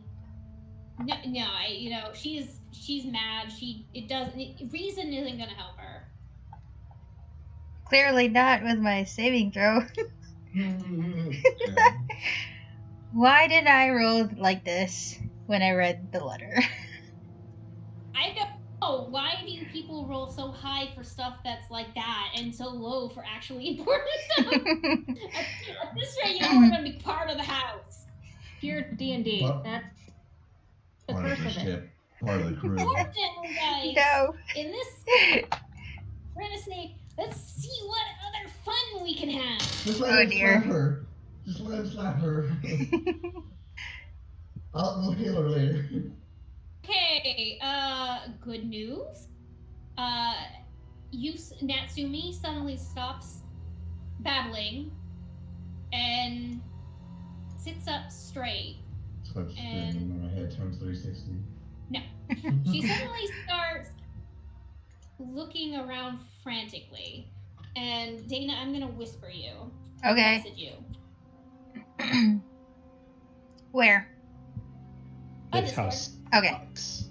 Speaker 2: No, she's mad. Reason isn't gonna help her.
Speaker 4: Clearly not with my saving throw. Why did I roll like this when I read the letter?
Speaker 2: I don't know. Why do people roll so high for stuff that's like that and so low for actually important stuff? At this rate, you don't want to be part of the house.
Speaker 1: Pure D&D.
Speaker 6: Well,
Speaker 1: That's the
Speaker 6: Part of
Speaker 1: curse
Speaker 6: the
Speaker 1: of it.
Speaker 6: ship. Part of the crew.
Speaker 2: Unfortunately, guys,
Speaker 4: No.
Speaker 2: in this, we're gonna say, let's see what other fun we can have.
Speaker 6: Just let
Speaker 4: Oh,
Speaker 6: him
Speaker 4: dear.
Speaker 6: slap her. Just let him slap her. We'll heal her later.
Speaker 2: Okay, good news. Natsumi suddenly stops babbling and sits up straight.
Speaker 6: So it's spinning, my head turns 360.
Speaker 2: No. She suddenly starts looking around frantically. And Dana, I'm gonna whisper you.
Speaker 4: Okay.
Speaker 2: Message you.
Speaker 4: Where?
Speaker 3: This house
Speaker 4: Okay.
Speaker 3: sucks.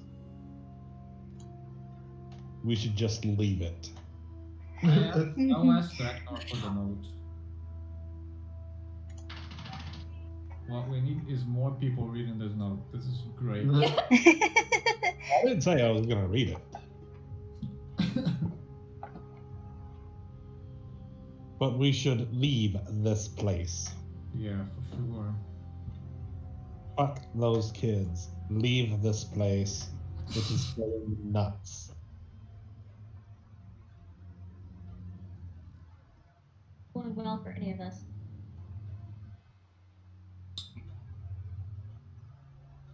Speaker 3: We should just leave it.
Speaker 5: I'll ask Ragnar for the note. What we need is more people reading this note. This is great.
Speaker 3: I didn't say I was going to read it. But we should leave this place.
Speaker 5: Yeah, for sure.
Speaker 3: Fuck those kids. Leave this place. This is going nuts.
Speaker 1: Going well for any of us.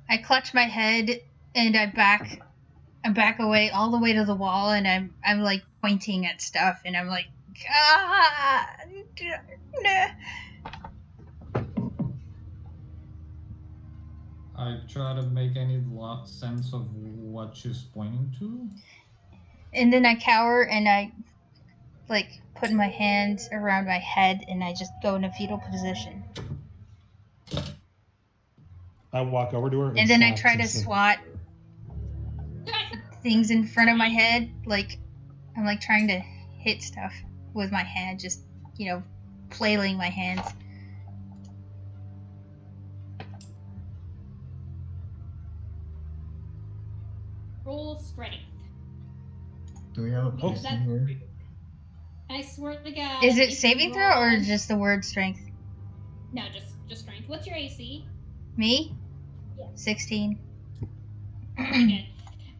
Speaker 4: I clutch my head and I back away all the way to the wall, and I'm like pointing at stuff, and I'm like, ah, nah.
Speaker 5: I try to make any sense of what she's pointing to.
Speaker 4: And then I cower and I like put my hands around my head and I just go in a fetal position.
Speaker 3: I walk over to her
Speaker 4: and then I try to swat things in front of my head, like I'm like trying to hit stuff with my hand, just, you know, flailing my hands.
Speaker 2: Roll strength.
Speaker 6: Do we have a
Speaker 2: Because
Speaker 6: post in here?
Speaker 2: I swear to God.
Speaker 4: Is it
Speaker 2: if
Speaker 4: saving
Speaker 2: you
Speaker 4: throw or
Speaker 2: roll-
Speaker 4: just the word strength?
Speaker 2: No, just strength. What's your AC?
Speaker 4: Me?
Speaker 2: Yeah.
Speaker 4: 16.
Speaker 2: Pretty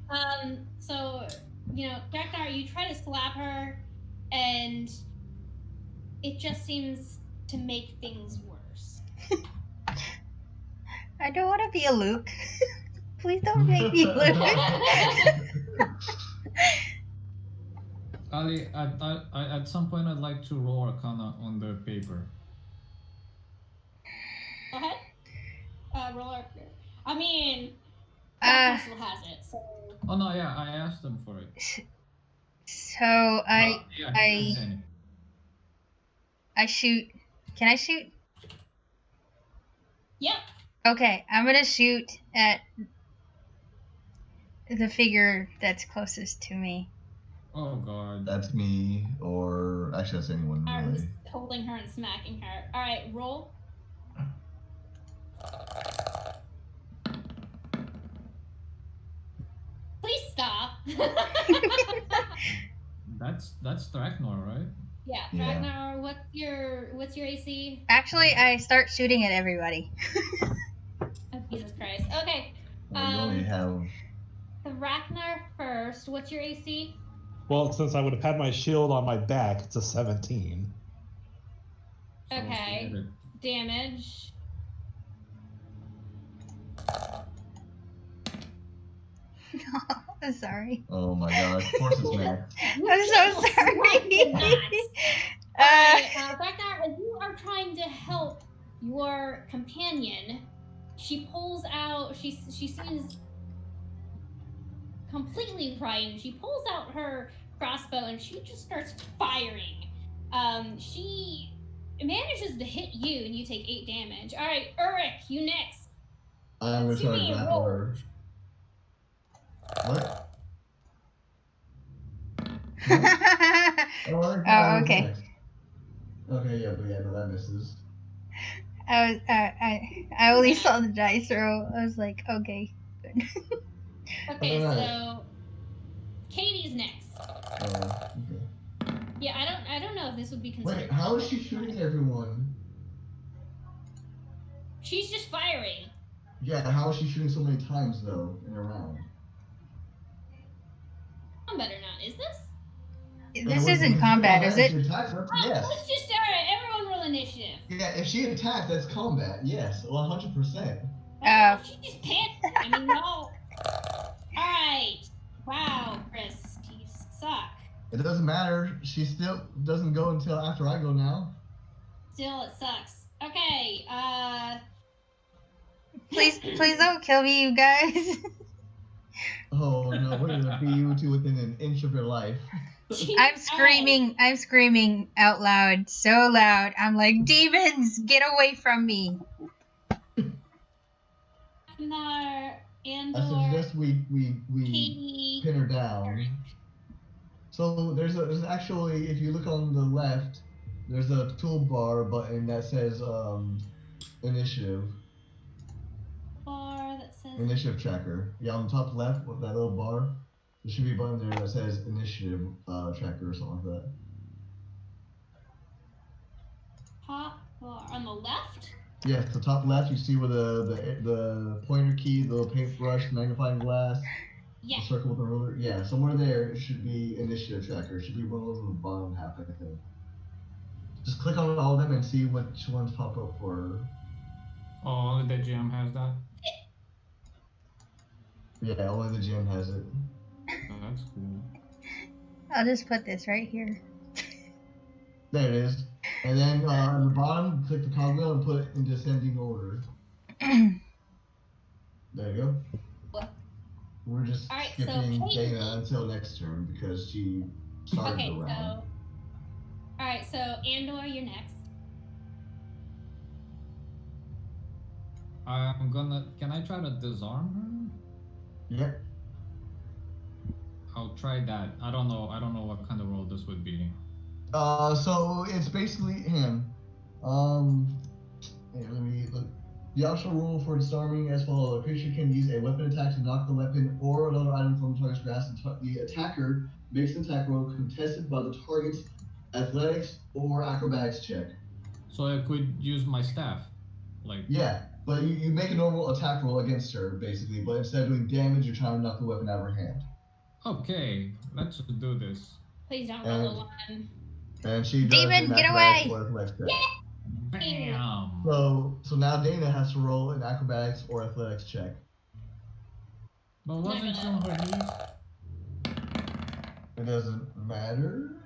Speaker 2: good. So, you know, Ragnar, you try to slap her, and it just seems to make things worse.
Speaker 4: I don't want to be a Luke. Please don't make me Luke.
Speaker 5: Ali, at some point I'd like to roll Arcana on the paper.
Speaker 2: Go ahead. Roll. I mean, Ragnar still has it, so.
Speaker 5: Oh no, yeah, I asked them for it.
Speaker 4: So
Speaker 5: I
Speaker 4: shoot. Can I shoot?
Speaker 2: Yep.
Speaker 4: Okay, I'm gonna shoot at the figure that's closest to me.
Speaker 5: Oh god.
Speaker 6: That's me, or actually that's anyone
Speaker 2: I'm
Speaker 6: really.
Speaker 2: just holding her and smacking her. Alright, roll. Please stop.
Speaker 5: That's Ragnar, right?
Speaker 2: Yeah,
Speaker 6: Yeah.
Speaker 2: Ragnar, what's your AC?
Speaker 4: Actually, I start shooting at everybody.
Speaker 2: Oh, Jesus Christ. Okay.
Speaker 6: Well, you only have.
Speaker 2: The Ragnar first. What's your AC?
Speaker 3: Well, since I would have had my shield on my back, it's a 17.
Speaker 5: So
Speaker 2: Okay.
Speaker 5: forget it.
Speaker 2: Damage.
Speaker 4: I'm sorry.
Speaker 6: Oh my god, of course it's Max.
Speaker 4: I'm so sorry.
Speaker 2: Ragnar, as you are trying to help your companion, she pulls out. She seems completely frightened. She pulls out her crossbow and she just starts firing. She manages to hit you and you take 8 damage. All right, Ulrich, you next.
Speaker 6: I'm gonna try to grapple her. What?
Speaker 4: Oh, okay.
Speaker 6: Okay, yeah, but yeah, no, that misses.
Speaker 4: I only saw the dice roll. I was like, okay, good.
Speaker 2: Okay, so Katie's next.
Speaker 6: Okay.
Speaker 2: Yeah, I don't know if this would be considered.
Speaker 6: Wait, how is she shooting everyone?
Speaker 2: She's just firing.
Speaker 6: Yeah, how is she shooting so many times though in a round?
Speaker 2: Combat or not? Is this?
Speaker 4: This isn't combat, is it?
Speaker 6: Yes.
Speaker 2: Let's just everyone roll initiative.
Speaker 6: Yeah, if she attacked, that's combat. Yes, 100%.
Speaker 2: She just panted. I mean, no. Alright. Wow, Chris. You suck.
Speaker 6: It doesn't matter. She still doesn't go until after I go now.
Speaker 2: Still, it sucks. Okay,
Speaker 4: Please don't kill me, you guys.
Speaker 6: Oh no, we're gonna be you two within an inch of your life.
Speaker 4: I'm screaming. I'm screaming out loud, so loud. I'm like, demons, get away from me!
Speaker 2: Ragnar,
Speaker 6: I
Speaker 2: Andor,
Speaker 6: suggest we
Speaker 2: Katie.
Speaker 6: pin her down. So there's actually, if you look on the left, there's a toolbar button that says initiative.
Speaker 2: Bar that says
Speaker 6: Initiative tracker. Yeah, on the top left with that little bar, there should be a button there that says initiative tracker or something like that.
Speaker 2: hot bar on the left.
Speaker 6: Yes, the top left, you see where the pointer key, the little paintbrush, magnifying glass,
Speaker 2: Yeah.
Speaker 6: the circle with the ruler. Yeah, somewhere there it should be initiative tracker. It should be one of those in the bottom half, I think. Just click on all of them and see which ones pop up for.
Speaker 5: Oh, only the GM has that?
Speaker 6: Yeah, only the GM has it.
Speaker 5: Oh, that's cool.
Speaker 4: I'll just put this right here.
Speaker 6: There it is. And then on the bottom, click the toggle and put it in descending order. There you go. We're just skipping Dana until next turn because she started the round.
Speaker 2: Alright, so Andor, you're next.
Speaker 5: Can I try to disarm her?
Speaker 6: Yep.
Speaker 5: I'll try that. I don't know what kind of roll this would be.
Speaker 6: So it's basically him. Let me look. The optional rule for disarming as follows: a creature can use a weapon attack to knock the weapon or another item from the target's grasp, and the attacker makes an attack roll contested by the target's athletics or acrobatics check.
Speaker 5: So I could use my staff, like.
Speaker 6: Yeah, but you make a normal attack roll against her, basically, but instead of doing damage, you're trying to knock the weapon out of her hand.
Speaker 5: Okay, let's do this.
Speaker 2: Please don't roll a one.
Speaker 6: And she does
Speaker 4: Demon, get away!
Speaker 5: Bam!
Speaker 6: So now Dana has to roll an acrobatics or athletics check.
Speaker 5: But wasn't she on her knees?
Speaker 6: It doesn't matter.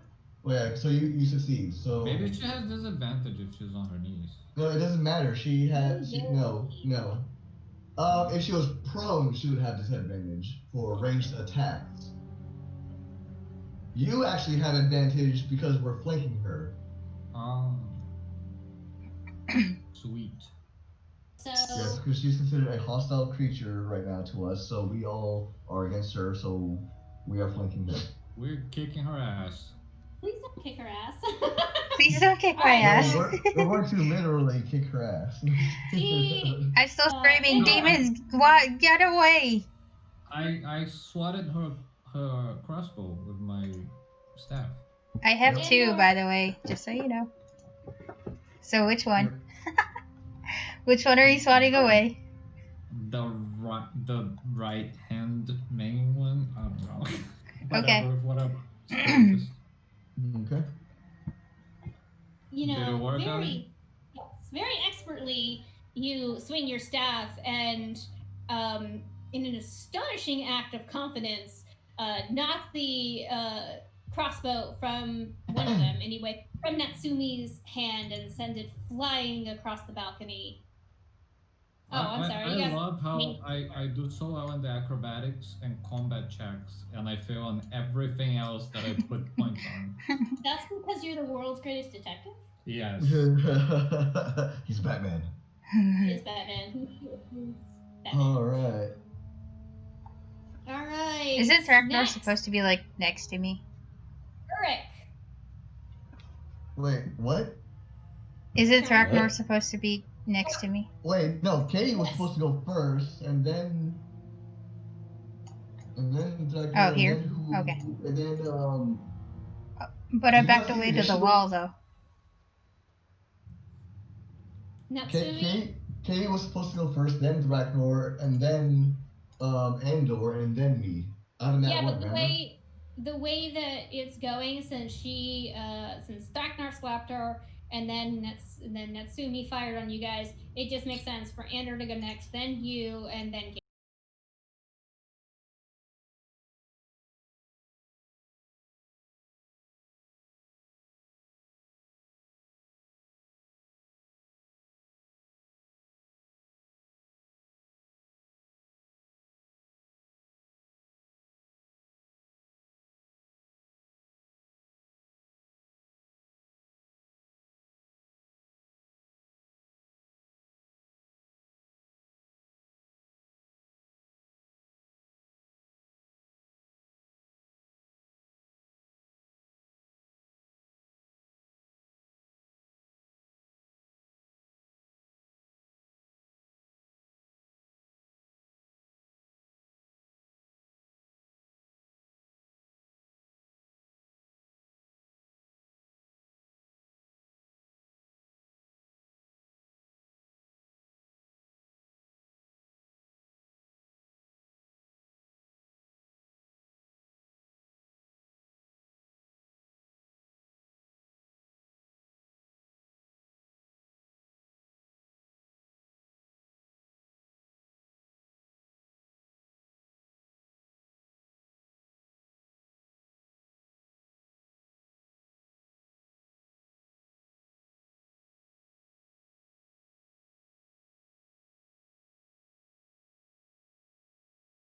Speaker 6: Well, yeah, so you succeed. So
Speaker 5: maybe she has disadvantage if she's on her knees.
Speaker 6: No, it doesn't matter. No. If she was prone, she would have disadvantage for ranged attacks. You actually have advantage because we're flanking her.
Speaker 5: Oh. Sweet.
Speaker 2: So
Speaker 6: yes, because she's considered a hostile creature right now to us, so we all are against her, so we are flanking her.
Speaker 5: We're kicking her ass.
Speaker 2: Please don't kick her ass.
Speaker 4: Please don't kick my ass.
Speaker 6: We're going to literally kick her ass.
Speaker 4: I'm still screaming, demons, get away!
Speaker 5: I swatted her crossbow with my staff.
Speaker 4: I have two, by the way, just so you know. So which one? Which one are you swatting away?
Speaker 5: The right hand main one? I don't know.
Speaker 4: Okay.
Speaker 5: Whatever.
Speaker 6: Okay.
Speaker 2: You know,
Speaker 5: Did it work,
Speaker 2: very expertly, you swing your staff and, in an astonishing act of confidence, knock the crossbow from one of them, anyway, from Natsumi's hand and send it flying across the balcony. Oh, I'm sorry.
Speaker 5: I love how I do so well in the acrobatics and combat checks, and I fail on everything else that I put points on.
Speaker 2: That's because you're the world's greatest detective?
Speaker 5: Yes.
Speaker 6: He's Batman.
Speaker 2: He is Batman.
Speaker 6: Alright.
Speaker 2: Alright.
Speaker 4: Isn't Ragnar supposed to be, like, next to me?
Speaker 2: Eric.
Speaker 6: Wait, what?
Speaker 4: Isn't Ragnar supposed to be next to me?
Speaker 6: Wait, no, Katie was supposed to go first, and then
Speaker 4: oh, here? Okay.
Speaker 6: And then,
Speaker 4: but I backed away to the wall, though.
Speaker 2: Natsumi?
Speaker 6: Katie was supposed to go first, then Ragnar, and then Andor, and then me.
Speaker 2: Yeah, but the way that it's going, since Ragnar slapped her, and then Natsumi fired on you guys, it just makes sense for Andor to go next, then you, and then Katie.